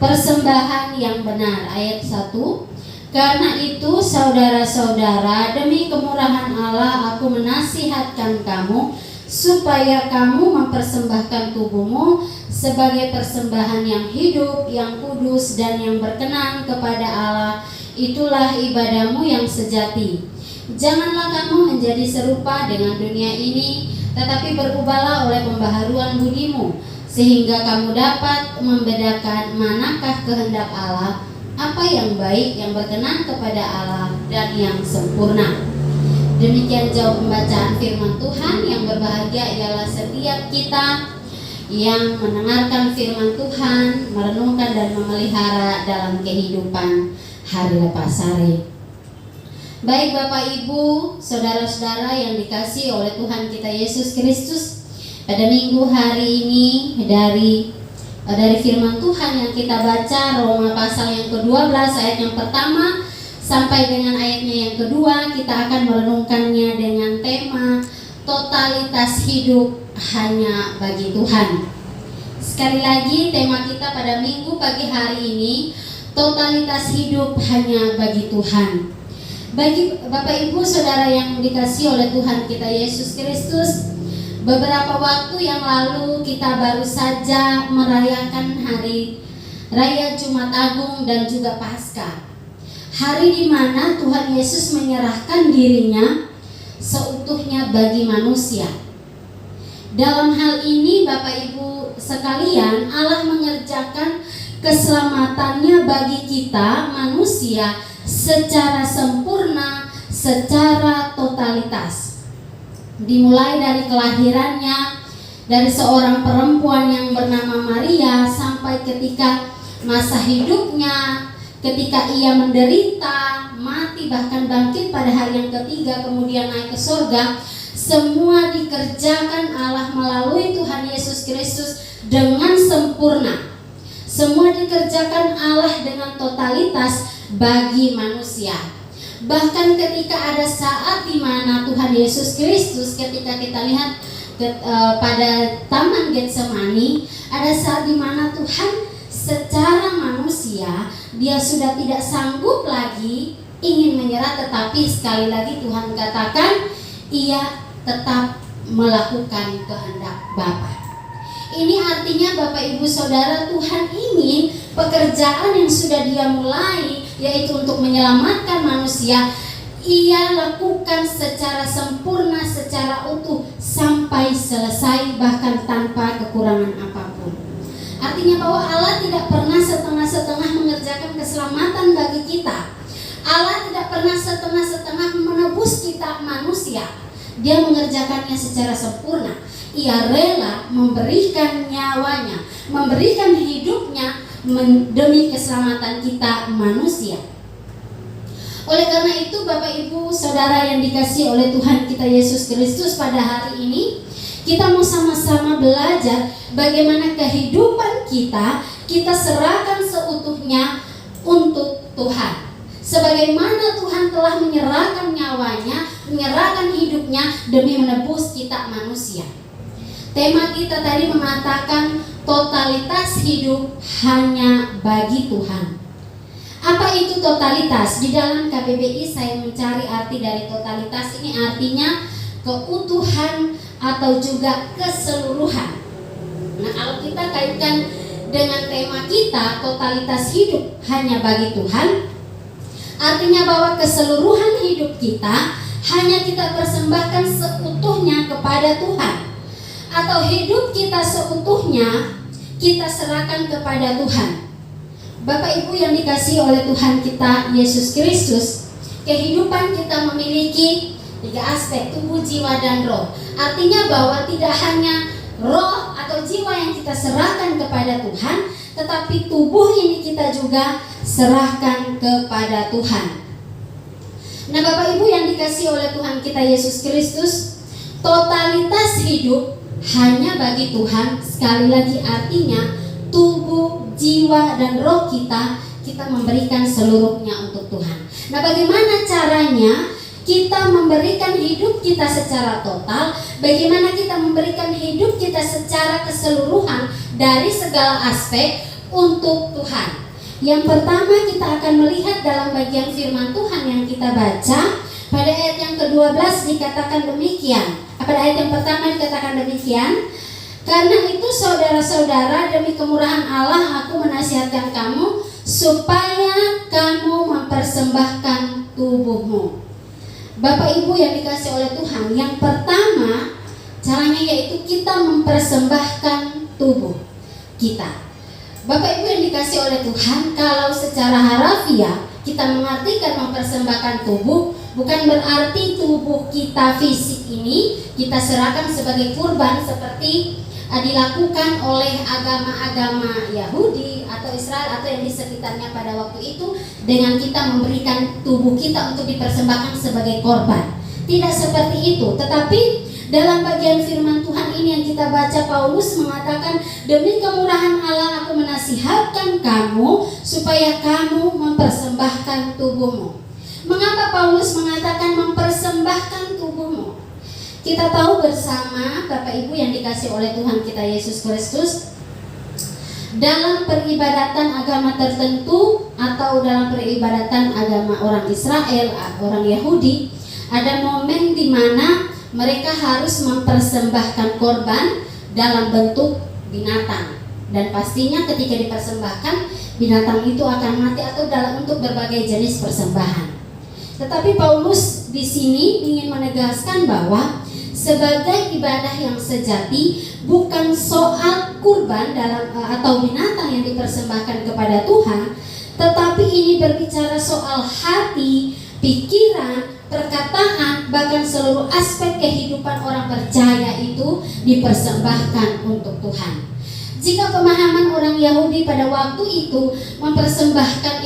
Persembahan yang benar, ayat 1. Karena itu saudara-saudara, demi kemurahan Allah aku menasihatkan kamu supaya kamu mempersembahkan tubuhmu sebagai persembahan yang hidup, yang kudus dan yang berkenan kepada Allah. Itulah ibadahmu yang sejati. Janganlah kamu menjadi serupa dengan dunia ini, tetapi berubahlah oleh pembaharuan budimu, sehingga kamu dapat membedakan manakah kehendak Allah, apa yang baik, yang berkenan kepada Allah, dan yang sempurna. Demikian jauh pembacaan firman Tuhan. Yang berbahagia ialah setiap kita yang mendengarkan firman Tuhan, merenungkan dan memelihara dalam kehidupan hari lepas hari. Baik Bapak Ibu, Saudara-saudara yang dikasihi oleh Tuhan kita Yesus Kristus, pada minggu hari ini dari firman Tuhan yang kita baca, Roma pasal yang ke-12 ayat yang pertama sampai dengan ayatnya yang kedua, kita akan merenungkannya dengan tema totalitas hidup hanya bagi Tuhan. Sekali lagi, tema kita pada minggu pagi hari ini, totalitas hidup hanya bagi Tuhan. Bagi Bapak Ibu Saudara yang dikasihi oleh Tuhan kita Yesus Kristus, beberapa waktu yang lalu kita baru saja merayakan hari Raya Jumat Agung dan juga Paskah. Hari di mana Tuhan Yesus menyerahkan dirinya seutuhnya bagi manusia. Dalam hal ini Bapak Ibu sekalian, Allah mengerjakan keselamatannya bagi kita manusia secara sempurna, secara totalitas. Dimulai dari kelahirannya, dari seorang perempuan yang bernama Maria, sampai ketika masa hidupnya, ketika ia menderita, mati, bahkan bangkit pada hari yang ketiga, kemudian naik ke surga. Semua dikerjakan Allah melalui Tuhan Yesus Kristus dengan sempurna. Semua dikerjakan Allah dengan totalitas bagi manusia. Bahkan ketika ada saat di mana Tuhan Yesus Kristus, ketika kita lihat pada Taman Getsemani, ada saat di mana Tuhan secara manusia dia sudah tidak sanggup lagi ingin menyerah, tetapi sekali lagi Tuhan katakan ia tetap melakukan kehendak Bapa. Ini artinya Bapak Ibu Saudara, Tuhan ingin pekerjaan yang sudah Dia mulai, yaitu untuk menyelamatkan manusia, Ia lakukan secara sempurna, secara utuh sampai selesai, bahkan tanpa kekurangan apapun. Artinya bahwa Allah tidak pernah setengah-setengah mengerjakan keselamatan bagi kita. Allah tidak pernah setengah-setengah menebus kita manusia. Dia mengerjakannya secara sempurna. Ia rela memberikan nyawanya, memberikan hidupnya demi keselamatan kita manusia. Oleh karena itu Bapak Ibu Saudara yang dikasihi oleh Tuhan kita Yesus Kristus, pada hari ini kita mau sama-sama belajar bagaimana kehidupan kita serahkan seutuhnya untuk Tuhan. Sebagaimana Tuhan telah menyerahkan nyawanya, menyerahkan hidupnya demi menebus kita manusia. Tema kita tadi mengatakan totalitas hidup hanya bagi Tuhan. Apa itu totalitas? Di dalam KBBI saya mencari arti dari totalitas ini, artinya keutuhan atau juga keseluruhan. Nah, kalau kita kaitkan dengan tema kita totalitas hidup hanya bagi Tuhan, artinya bahwa keseluruhan hidup kita hanya kita persembahkan seutuhnya kepada Tuhan, atau hidup kita seutuhnya kita serahkan kepada Tuhan. Bapak Ibu yang dikasihi oleh Tuhan kita Yesus Kristus, kehidupan kita memiliki 3 aspek, tubuh, jiwa, dan roh. Artinya bahwa tidak hanya roh atau jiwa yang kita serahkan kepada Tuhan, tetapi tubuh ini kita juga serahkan kepada Tuhan. Nah Bapak Ibu yang dikasihi oleh Tuhan kita Yesus Kristus, totalitas hidup hanya bagi Tuhan. Sekali lagi artinya tubuh, jiwa, dan roh kita memberikan seluruhnya untuk Tuhan. Nah bagaimana caranya kita memberikan hidup kita secara total? Bagaimana kita memberikan hidup kita secara keseluruhan dari segala aspek untuk Tuhan? Yang pertama kita akan melihat dalam bagian firman Tuhan yang kita baca. Pada ayat yang ke-12 dikatakan demikian. Pada ayat yang pertama dikatakan demikian, karena itu saudara-saudara, demi kemurahan Allah aku menasihatkan kamu supaya kamu mempersembahkan tubuhmu. Bapak Ibu yang dikasihi oleh Tuhan, yang pertama caranya yaitu kita mempersembahkan tubuh kita. Bapak Ibu yang dikasihi oleh Tuhan, kalau secara harafiah kita mengartikan mempersembahkan tubuh, bukan berarti tubuh kita fisik ini kita serahkan sebagai kurban seperti dilakukan oleh agama-agama Yahudi atau Israel atau yang di sekitarnya pada waktu itu, dengan kita memberikan tubuh kita untuk dipersembahkan sebagai korban. Tidak seperti itu, tetapi dalam bagian firman Tuhan ini yang kita baca, Paulus mengatakan, demi kemurahan Allah aku menasihatkan kamu supaya kamu mempersembahkan tubuhmu. Mengapa Paulus mengatakan mempersembahkan tubuhmu? Kita tahu bersama Bapak Ibu yang dikasihi oleh Tuhan kita Yesus Kristus, dalam peribadatan agama tertentu atau dalam peribadatan agama orang Israel, orang Yahudi, ada momen di mana mereka harus mempersembahkan korban dalam bentuk binatang. Dan pastinya ketika dipersembahkan, binatang itu akan mati atau dalam untuk berbagai jenis persembahan. Tetapi Paulus di sini ingin menegaskan bahwa sebagai ibadah yang sejati bukan soal kurban dalam atau binatang yang dipersembahkan kepada Tuhan, tetapi ini berbicara soal hati, pikiran, perkataan, bahkan seluruh aspek kehidupan orang percaya itu dipersembahkan untuk Tuhan. Jika pemahaman orang Yahudi pada waktu itu mempersembahkan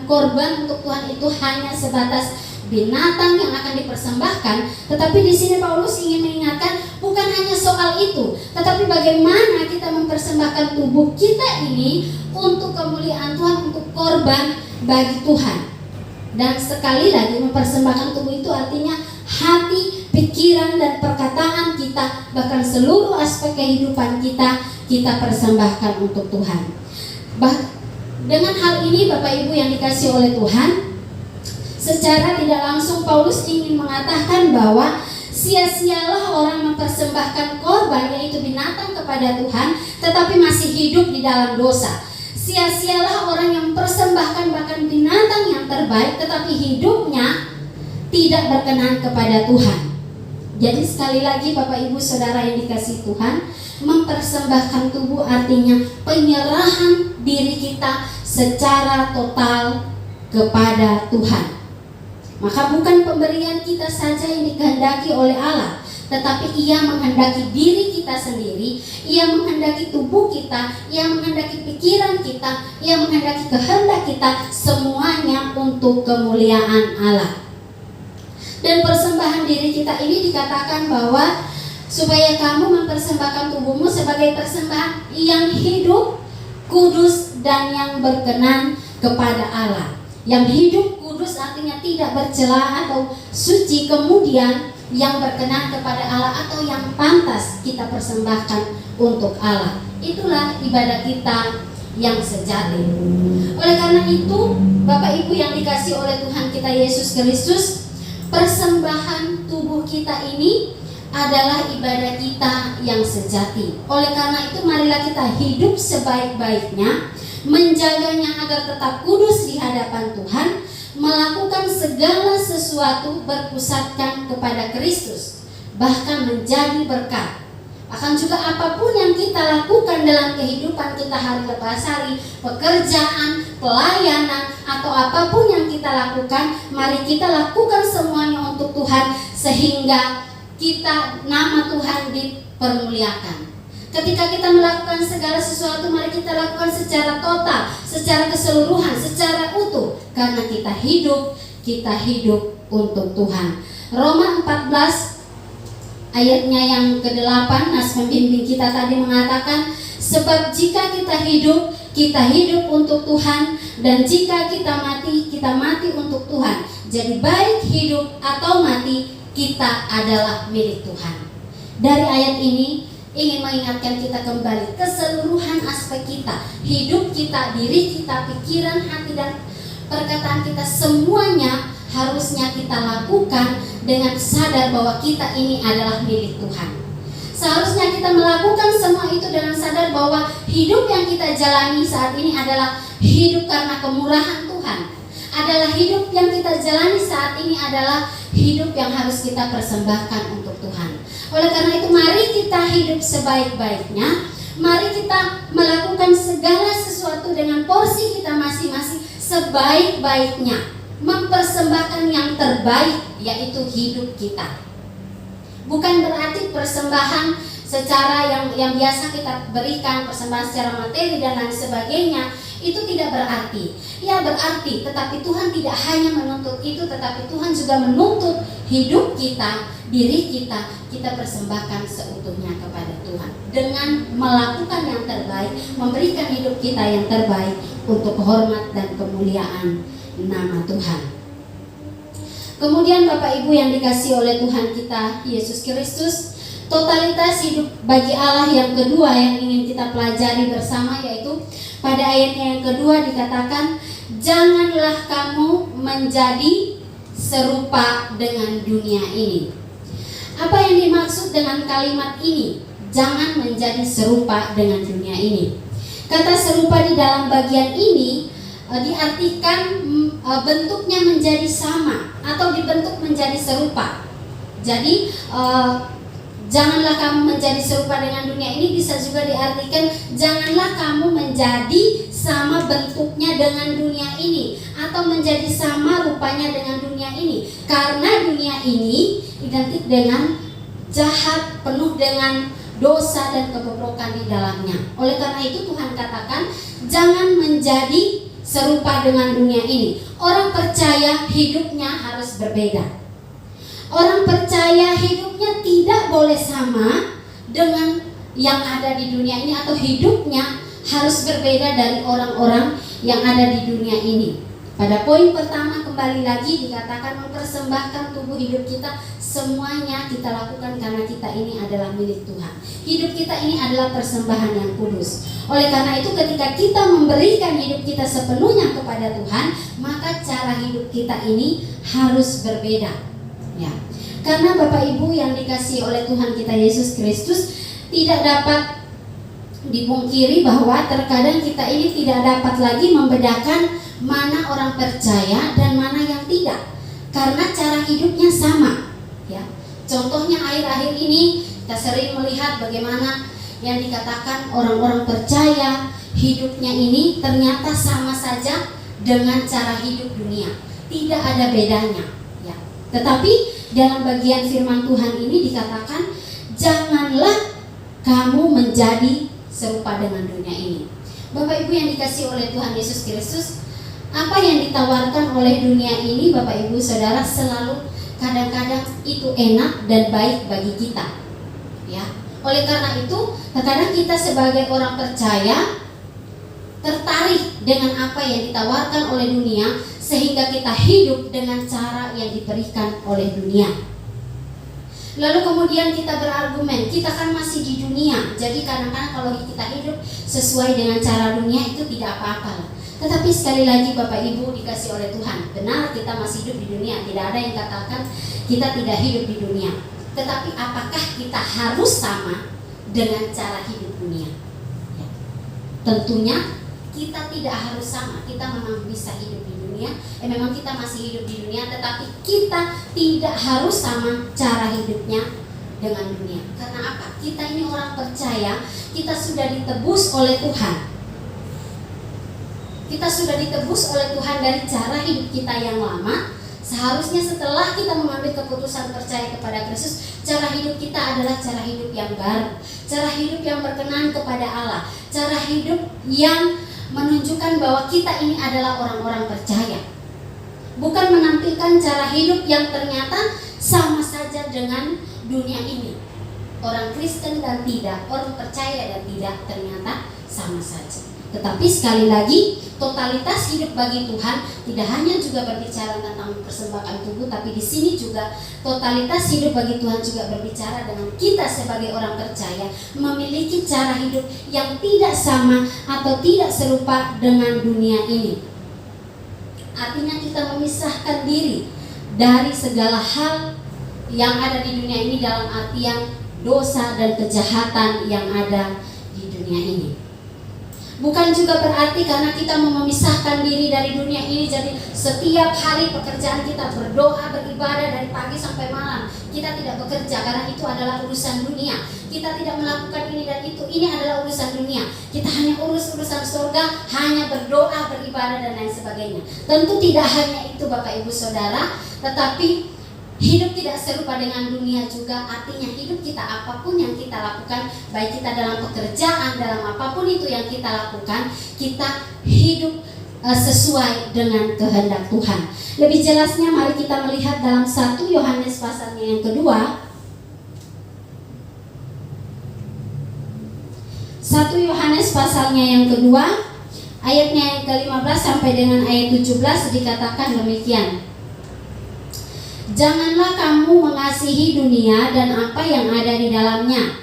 korban untuk Tuhan itu hanya sebatas binatang yang akan dipersembahkan, tetapi di sini Paulus ingin mengingatkan bukan hanya soal itu, tetapi bagaimana kita mempersembahkan tubuh kita ini untuk kemuliaan Tuhan, untuk korban bagi Tuhan. Dan sekali lagi, mempersembahkan tubuh itu artinya hati, pikiran, dan perkataan kita, bahkan seluruh aspek kehidupan kita persembahkan untuk Tuhan. Dengan hal ini Bapak Ibu yang dikasihi oleh Tuhan, Secara tidak langsung Paulus ingin mengatakan bahwa sia-sialah orang mempersembahkan korban, yaitu binatang, kepada Tuhan, tetapi masih hidup di dalam dosa. Sia-sialah orang yang mempersembahkan bahkan binatang yang terbaik, tetapi hidupnya tidak berkenan kepada Tuhan. Jadi sekali lagi Bapak Ibu Saudara yang dikasihi Tuhan, mempersembahkan tubuh artinya penyerahan diri kita secara total kepada Tuhan. Maka bukan pemberian kita saja yang dikehendaki oleh Allah, tetapi Ia menghendaki diri kita sendiri, Ia menghendaki tubuh kita, Ia menghendaki pikiran kita, Ia menghendaki kehendak kita, semuanya untuk kemuliaan Allah. Dan persembahan diri kita ini dikatakan bahwa supaya kamu mempersembahkan tubuhmu sebagai persembahan yang hidup, kudus, dan yang berkenan kepada Allah. Yang hidup, kudus artinya tidak bercela atau suci, kemudian yang berkenan kepada Allah atau yang pantas kita persembahkan untuk Allah. Itulah ibadah kita yang sejati. Oleh karena itu, Bapak Ibu yang dikasihi oleh Tuhan kita Yesus Kristus, persembahan tubuh kita ini adalah ibadah kita yang sejati. Oleh karena itu, marilah kita hidup sebaik-baiknya, menjaganya agar tetap kudus di hadapan Tuhan, melakukan segala sesuatu berpusatkan kepada Kristus, bahkan menjadi berkat. Akan juga apapun yang kita lakukan dalam kehidupan kita hari lepas hari, pekerjaan, pelayanan, atau apapun yang kita lakukan, mari kita lakukan semuanya untuk Tuhan, sehingga nama Tuhan dipermuliakan. Ketika kita melakukan segala sesuatu, mari kita lakukan secara total, secara keseluruhan, secara utuh, karena kita hidup untuk Tuhan. Roma 14 ayatnya yang ke-8, nas pembimbing kita tadi mengatakan, sebab jika kita hidup untuk Tuhan, dan jika kita mati untuk Tuhan. Jadi baik hidup atau mati, kita adalah milik Tuhan. Dari ayat ini ingin mengingatkan kita kembali keseluruhan aspek kita, hidup kita, diri kita, pikiran, hati, dan perkataan kita, semuanya harusnya kita lakukan dengan sadar bahwa kita ini adalah milik Tuhan. Seharusnya kita melakukan semua itu dengan sadar bahwa hidup yang kita jalani saat ini adalah hidup karena kemurahan Tuhan. Adalah hidup yang kita jalani saat ini adalah hidup yang harus kita persembahkan untuk Tuhan. Oleh karena itu, mari kita hidup sebaik-baiknya. Mari kita melakukan segala sesuatu dengan porsi kita masing-masing sebaik-baiknya, mempersembahkan yang terbaik, yaitu hidup kita. Bukan berarti persembahan secara yang biasa kita berikan, persembahan secara materi dan lain sebagainya, itu tidak berarti. Ya berarti, tetapi Tuhan tidak hanya menuntut itu, tetapi Tuhan juga menuntut hidup kita, diri kita persembahkan seutuhnya kepada Tuhan. Dengan melakukan yang terbaik, memberikan hidup kita yang terbaik untuk hormat dan kemuliaan nama Tuhan. Kemudian Bapak Ibu yang dikasihi oleh Tuhan kita Yesus Kristus, totalitas hidup bagi Allah yang kedua yang ingin kita pelajari bersama, yaitu pada ayatnya yang kedua dikatakan, janganlah kamu menjadi serupa dengan dunia ini. Apa yang dimaksud dengan kalimat ini? Jangan menjadi serupa dengan dunia ini. Kata serupa di dalam bagian ini diartikan bentuknya menjadi sama atau dibentuk menjadi serupa. Jadi janganlah kamu menjadi serupa dengan dunia ini bisa juga diartikan janganlah kamu menjadi sama bentuknya dengan dunia ini atau menjadi sama rupanya dengan dunia ini, karena dunia ini identik dengan jahat, penuh dengan dosa dan kebobrokan di dalamnya. Oleh karena itu Tuhan katakan jangan menjadi serupa dengan dunia ini. Orang percaya hidupnya harus berbeda. Orang percaya hidupnya tidak boleh sama dengan yang ada di dunia ini, atau hidupnya harus berbeda dari orang-orang yang ada di dunia ini. Pada poin pertama kembali lagi dikatakan mempersembahkan tubuh hidup kita Semuanya kita lakukan karena kita ini adalah milik Tuhan. Hidup kita ini adalah persembahan yang kudus. Oleh karena itu ketika kita memberikan hidup kita sepenuhnya kepada Tuhan, maka cara hidup kita ini harus berbeda. Ya. Karena Bapak Ibu yang dikasihi oleh Tuhan kita Yesus Kristus, tidak dapat dipungkiri bahwa terkadang kita ini tidak dapat lagi membedakan mana orang percaya dan mana yang tidak, karena cara hidupnya sama. Ya, contohnya akhir-akhir ini kita sering melihat bagaimana yang dikatakan orang-orang percaya hidupnya ini ternyata sama saja dengan cara hidup dunia, tidak ada bedanya. Ya, tetapi dalam bagian firman Tuhan ini dikatakan janganlah kamu menjadi serupa dengan dunia ini. Bapak Ibu yang dikasihi oleh Tuhan Yesus Kristus, apa yang ditawarkan oleh dunia ini Bapak Ibu Saudara selalu kadang-kadang itu enak dan baik bagi kita. Ya. Oleh karena itu, terkadang kita sebagai orang percaya tertarik dengan apa yang ditawarkan oleh dunia sehingga kita hidup dengan cara yang diberikan oleh dunia. Lalu kemudian kita berargumen, kita kan masih di dunia, jadi kadang-kadang kalau kita hidup sesuai dengan cara dunia itu tidak apa-apa. Tetapi sekali lagi Bapak Ibu dikasih oleh Tuhan, benar kita masih hidup di dunia, tidak ada yang katakan kita tidak hidup di dunia. Tetapi apakah kita harus sama dengan cara hidup dunia? Ya. Tentunya kita tidak harus sama, kita memang bisa hidup di dunia, memang kita masih hidup di dunia, tetapi kita tidak harus sama cara hidupnya dengan dunia. Karena apa? Kita ini orang percaya, kita sudah ditebus oleh Tuhan. Kita sudah ditebus oleh Tuhan dari cara hidup kita yang lama. Seharusnya setelah kita mengambil keputusan percaya kepada Kristus, cara hidup kita adalah cara hidup yang baru, cara hidup yang berkenan kepada Allah, cara hidup yang menunjukkan bahwa kita ini adalah orang-orang percaya. Bukan menampilkan cara hidup yang ternyata sama saja dengan dunia ini. Orang Kristen dan tidak, orang percaya dan tidak, ternyata sama saja. Tetapi sekali lagi, totalitas hidup bagi Tuhan tidak hanya juga berbicara tentang persembahan tubuh, tapi di sini juga totalitas hidup bagi Tuhan juga berbicara dengan kita sebagai orang percaya memiliki cara hidup yang tidak sama atau tidak serupa dengan dunia ini. Artinya kita memisahkan diri dari segala hal yang ada di dunia ini dalam artian dosa dan kejahatan yang ada di dunia ini. Bukan juga berarti karena kita memisahkan diri dari dunia ini, jadi setiap hari pekerjaan kita berdoa, beribadah dari pagi sampai malam. Kita tidak bekerja karena itu adalah urusan dunia. Kita tidak melakukan ini dan itu, ini adalah urusan dunia. Kita hanya urus urusan surga, hanya berdoa, beribadah dan lain sebagainya. Tentu tidak hanya itu Bapak Ibu Saudara, tetapi hidup tidak serupa dengan dunia juga, artinya hidup kita apapun yang kita lakukan, baik kita dalam pekerjaan, dalam apapun itu yang kita lakukan, kita hidup sesuai dengan kehendak Tuhan. Lebih jelasnya mari kita melihat dalam 1 Yohanes pasalnya yang kedua. 1 Yohanes pasalnya yang kedua, ayatnya yang ke-15 sampai dengan ayat 17 dikatakan demikian. Janganlah kamu mengasihi dunia dan apa yang ada di dalamnya.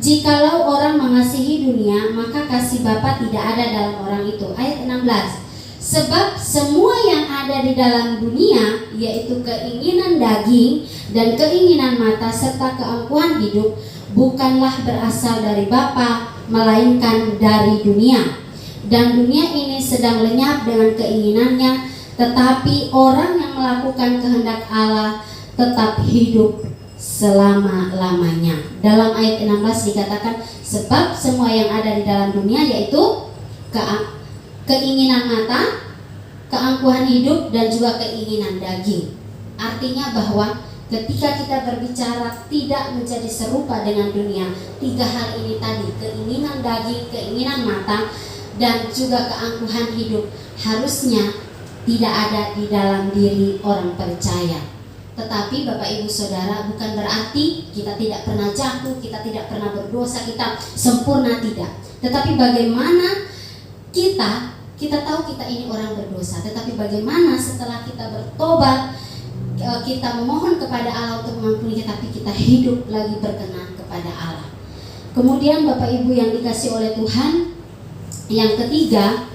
Jikalau orang mengasihi dunia, maka kasih Bapa tidak ada dalam orang itu. Ayat 16. Sebab semua yang ada di dalam dunia, yaitu keinginan daging dan keinginan mata serta keangkuhan hidup, bukanlah berasal dari Bapa, melainkan dari dunia. Dan dunia ini sedang lenyap dengan keinginannya, tetapi orang yang melakukan kehendak Allah tetap hidup selama-lamanya. Dalam ayat 16 dikatakan, sebab semua yang ada di dalam dunia yaitu keinginan mata, keangkuhan hidup, dan juga keinginan daging. Artinya bahwa ketika kita berbicara tidak menjadi serupa dengan dunia, tiga hal ini tadi, keinginan daging, keinginan mata, dan juga keangkuhan hidup, harusnya tidak ada di dalam diri orang percaya. Tetapi Bapak Ibu Saudara, bukan berarti kita tidak pernah jatuh, kita tidak pernah berdosa, kita sempurna, tidak. Tetapi bagaimana kita tahu kita ini orang berdosa, tetapi bagaimana setelah kita bertobat, kita memohon kepada Allah untuk mengampuni, tapi kita hidup lagi berkenan kepada Allah. Kemudian Bapak Ibu yang dikasih oleh Tuhan, yang ketiga,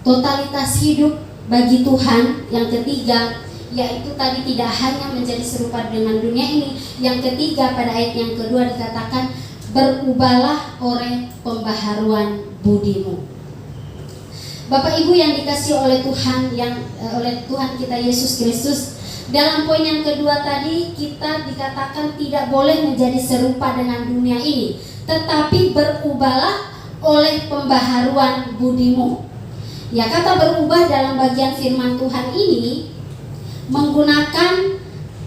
totalitas hidup bagi Tuhan. Yang ketiga, yaitu tadi tidak hanya menjadi serupa dengan dunia ini. Yang ketiga, pada ayat yang kedua dikatakan, berubahlah oleh pembaharuan budimu. Bapak Ibu yang dikasih oleh Tuhan, oleh Tuhan kita Yesus Kristus, dalam poin yang kedua tadi kita dikatakan tidak boleh menjadi serupa dengan dunia ini, tetapi berubahlah oleh pembaharuan budimu. Ya, kata berubah dalam bagian firman Tuhan ini menggunakan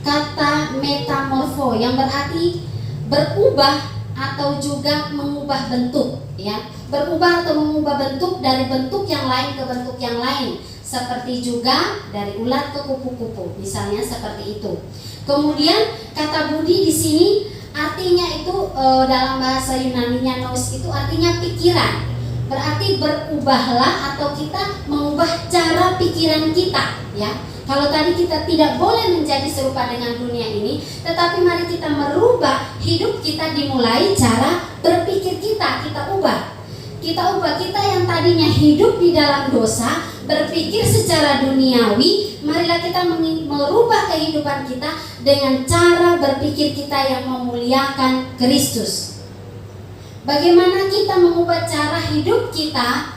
kata metamorfo yang berarti berubah atau juga mengubah bentuk, ya. Berubah atau mengubah bentuk dari bentuk yang lain ke bentuk yang lain, seperti juga dari ulat ke kupu-kupu, misalnya seperti itu. Kemudian kata budi di sini artinya itu dalam bahasa Yunaninya nous itu artinya pikiran. Berarti berubahlah atau kita mengubah cara pikiran kita, ya. Kalau tadi kita tidak boleh menjadi serupa dengan dunia ini, tetapi mari kita merubah hidup kita, dimulai cara berpikir kita ubah. Kita ubah, kita yang tadinya hidup di dalam dosa, berpikir secara duniawi, marilah kita merubah kehidupan kita dengan cara berpikir kita yang memuliakan Kristus. Bagaimana kita mengubah cara hidup kita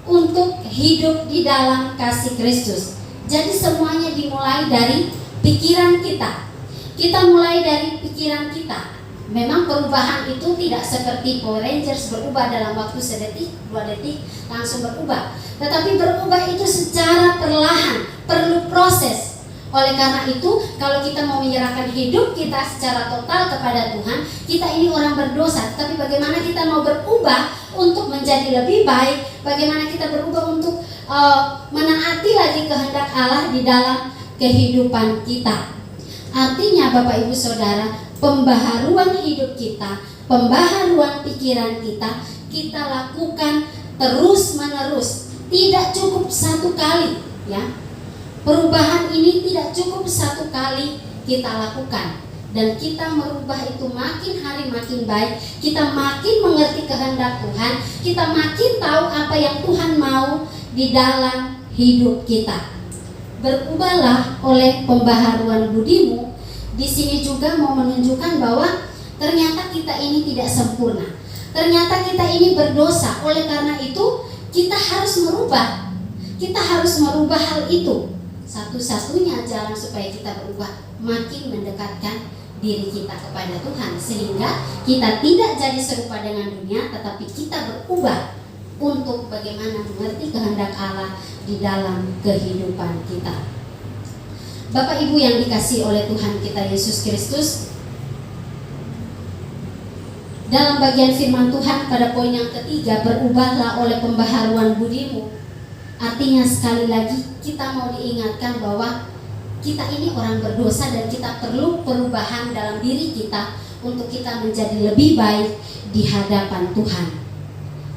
untuk hidup di dalam kasih Kristus? Jadi semuanya dimulai dari pikiran kita. Kita mulai dari pikiran kita. Memang perubahan itu tidak seperti Power Rangers berubah dalam waktu sedetik, 2 detik langsung berubah. Tetapi berubah itu secara perlahan, perlu proses. Oleh karena itu, kalau kita mau menyerahkan hidup kita secara total kepada Tuhan, kita ini orang berdosa. Tapi bagaimana kita mau berubah untuk menjadi lebih baik? Bagaimana kita berubah untuk menaati lagi kehendak Allah di dalam kehidupan kita? Artinya Bapak Ibu Saudara, pembaharuan hidup kita, pembaharuan pikiran kita, kita lakukan terus-menerus. Tidak cukup satu kali, ya. Perubahan ini tidak cukup satu kali kita lakukan, dan kita merubah itu makin hari makin baik. Kita makin mengerti kehendak Tuhan, kita makin tahu apa yang Tuhan mau di dalam hidup kita. Berubahlah oleh pembaharuan budimu. Di sini juga mau menunjukkan bahwa ternyata kita ini tidak sempurna. Ternyata kita ini berdosa. Oleh karena itu kita harus merubah. Kita harus merubah hal itu. Satu-satunya jalan supaya kita berubah, makin mendekatkan diri kita kepada Tuhan, sehingga kita tidak jadi serupa dengan dunia, tetapi kita berubah untuk bagaimana mengerti kehendak Allah di dalam kehidupan kita. Bapak Ibu yang dikasihi oleh Tuhan kita Yesus Kristus, dalam bagian firman Tuhan pada poin yang ketiga, berubahlah oleh pembaharuan budimu. Artinya sekali lagi kita mau diingatkan bahwa kita ini orang berdosa dan kita perlu perubahan dalam diri kita untuk kita menjadi lebih baik di hadapan Tuhan.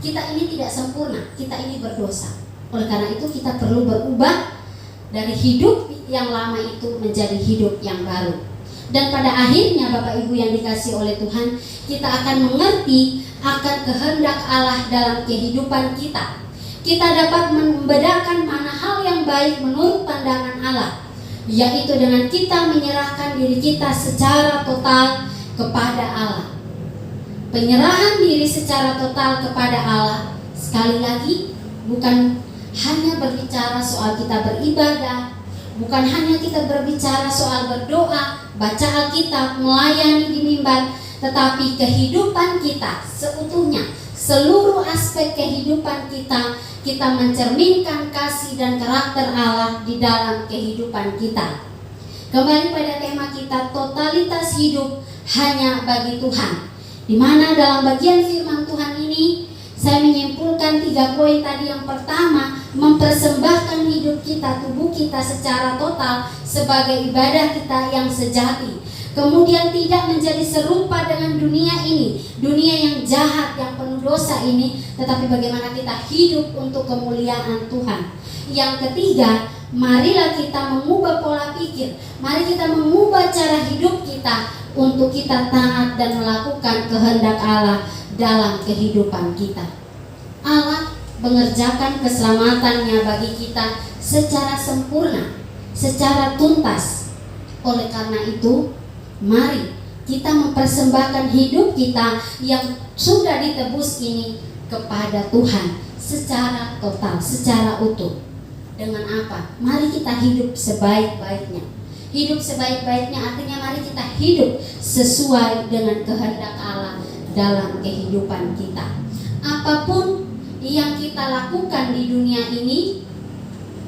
Kita ini tidak sempurna, kita ini berdosa. Oleh karena itu kita perlu berubah dari hidup yang lama itu menjadi hidup yang baru. Dan pada akhirnya Bapak Ibu yang dikasihi oleh Tuhan, kita akan mengerti akan kehendak Allah dalam kehidupan kita. Kita dapat membedakan mana hal yang baik menurut pandangan Allah, yaitu dengan kita menyerahkan diri kita secara total kepada Allah. Penyerahan diri secara total kepada Allah, sekali lagi, bukan hanya berbicara soal kita beribadah, bukan hanya kita berbicara soal berdoa, baca Alkitab, melayani di mimbar, tetapi kehidupan kita seutuhnya, seluruh aspek kehidupan kita, kita mencerminkan kasih dan karakter Allah di dalam kehidupan kita. Kembali pada tema kita, totalitas hidup hanya bagi Tuhan. Di mana dalam bagian firman Tuhan ini saya menyimpulkan 3 poin tadi. Yang pertama, mempersembahkan hidup kita, tubuh kita secara total sebagai ibadah kita yang sejati. Kemudian tidak menjadi serupa dengan dunia ini, dunia yang jahat, yang penuh dosa ini, tetapi bagaimana kita hidup untuk kemuliaan Tuhan. Yang ketiga, Marilah kita mengubah pola pikir. Mari kita mengubah cara hidup kita untuk kita taat dan melakukan kehendak Allah dalam kehidupan kita. Allah mengerjakan keselamatannya bagi kita secara sempurna, secara tuntas. Oleh karena itu, mari kita mempersembahkan hidup kita yang sudah ditebus ini kepada Tuhan secara total, secara utuh. Dengan apa? Mari kita hidup sebaik-baiknya. Hidup sebaik-baiknya artinya mari kita hidup sesuai dengan kehendak Allah dalam kehidupan kita. Apapun yang kita lakukan di dunia ini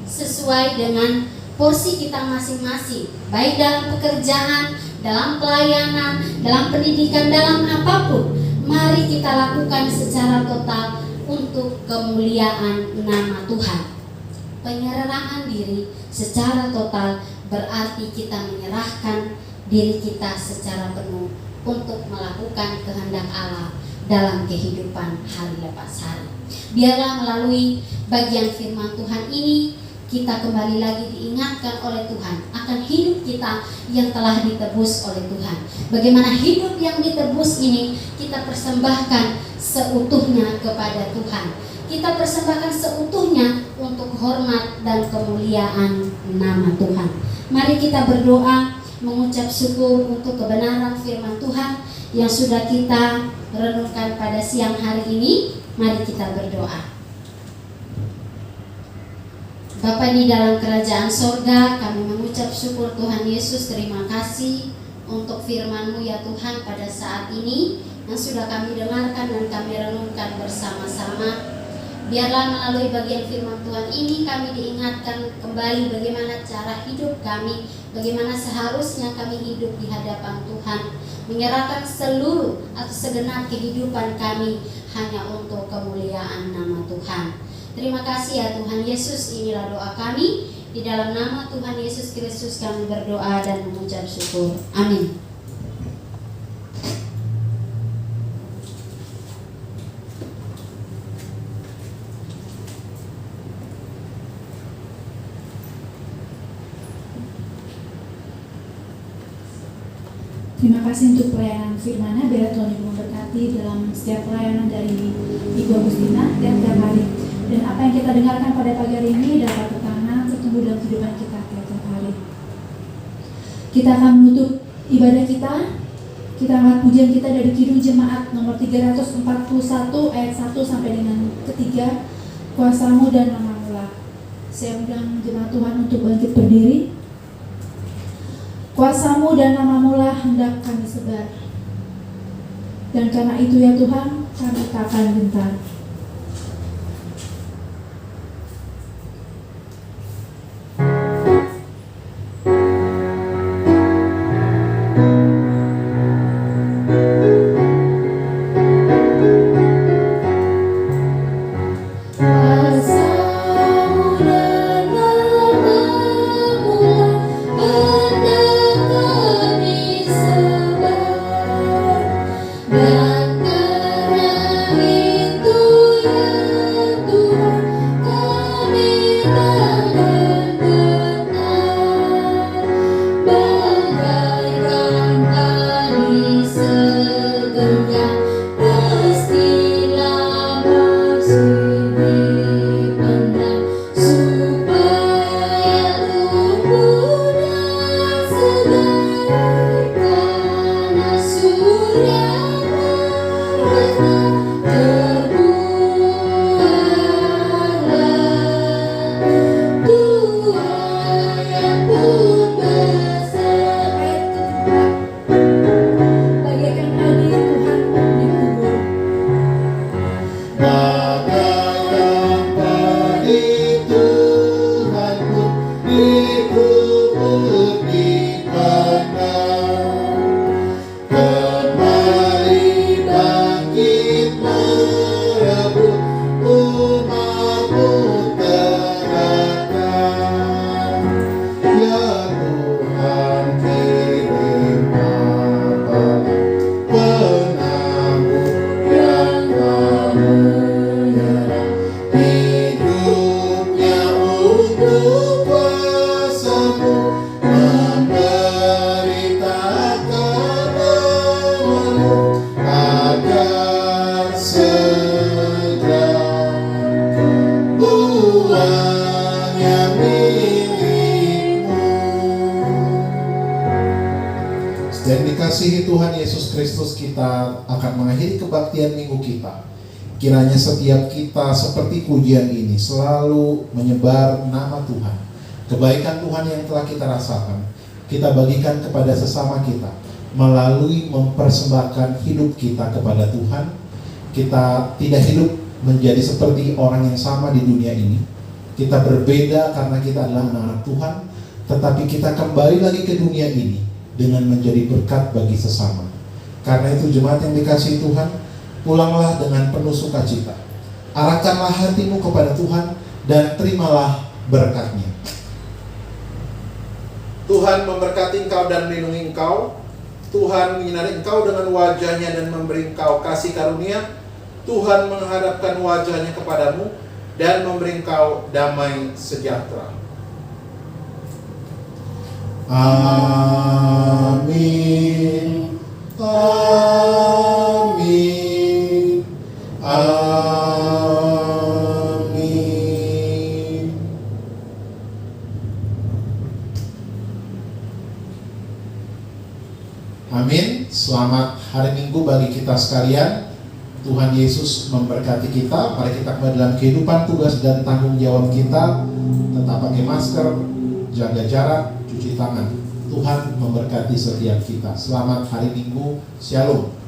sesuai dengan porsi kita masing-masing, baik dalam pekerjaan, dalam pelayanan, dalam pendidikan, dalam apapun. Mari kita lakukan secara total untuk kemuliaan nama Tuhan. Penyerahan diri secara total berarti kita menyerahkan diri kita secara penuh untuk melakukan kehendak Allah dalam kehidupan hari lepas hari. Biarlah melalui bagian firman Tuhan ini kita kembali lagi diingatkan oleh Tuhan akan hidup kita yang telah ditebus oleh Tuhan. Bagaimana hidup yang ditebus ini kita persembahkan seutuhnya kepada Tuhan. Kita persembahkan seutuhnya untuk hormat dan kemuliaan nama Tuhan. Mari kita berdoa mengucap syukur untuk kebenaran firman Tuhan yang sudah kita renungkan pada siang hari ini. Mari kita berdoa. Bapa di dalam kerajaan sorga, kami mengucap syukur Tuhan Yesus, terima kasih untuk firman-Mu ya Tuhan pada saat ini yang sudah kami dengarkan dan kami renungkan bersama-sama. Biarlah melalui bagian firman Tuhan ini kami diingatkan kembali bagaimana cara hidup kami, bagaimana seharusnya kami hidup di hadapan Tuhan, menyerahkan seluruh atau segenap kehidupan kami hanya untuk kemuliaan nama Tuhan. Terima kasih ya Tuhan Yesus, inilah doa kami. Di dalam nama Tuhan Yesus Kristus kami berdoa dan mengucap syukur. Amin. Terima kasih untuk pelayanan firman-Nya. Biar Tuhan Ibu memberkati dalam setiap pelayanan dari Ibu Agustina tiap hari. Dan apa yang kita dengarkan pada pagi hari ini dapat bertanam tertumbuh dalam kehidupan kita tiap hari. Kita akan menutup ibadah kita. Kita angkat pujian kita dari Kidung Jemaat nomor 341 ayat 1 sampai dengan ketiga. Kuasa-Mu dan Nama-Mu lah. Saya undang jemaat Tuhan untuk bangkit berdiri. Kuasa-Mu dan Nama-Mu lah hendak kami sebar. Dan karena itu ya Tuhan, kami tak akan gentar. Dan karena itu Dan dikasihi Tuhan Yesus Kristus, kita akan mengakhiri kebaktian minggu kita. Kiranya setiap kita seperti pujian ini selalu menyebar nama Tuhan, kebaikan Tuhan yang telah kita rasakan, kita bagikan kepada sesama kita melalui mempersembahkan hidup kita kepada Tuhan. Kita tidak hidup menjadi seperti orang yang sama di dunia ini. Kita berbeda karena kita adalah anak-anak Tuhan, tetapi kita kembali lagi ke dunia ini dengan menjadi berkat bagi sesama. Karena itu jemaat yang dikasihi Tuhan, pulanglah dengan penuh sukacita. Arahkanlah hatimu kepada Tuhan dan terimalah berkat-Nya. Tuhan memberkati engkau dan melindungi engkau. Tuhan menyinari engkau dengan wajah-Nya dan memberi engkau kasih karunia. Tuhan menghadapkan wajah-Nya kepadamu dan memberi engkau damai sejahtera. Amin. Amin. Amin. Amin. Selamat hari Minggu bagi kita sekalian. Tuhan Yesus memberkati kita. Mari kita kembali dalam kehidupan, tugas dan tanggung jawab kita. Tetap pakai masker, jaga jarak, cuci tangan. Tuhan memberkati setiap kita. Selamat hari Minggu. Shalom.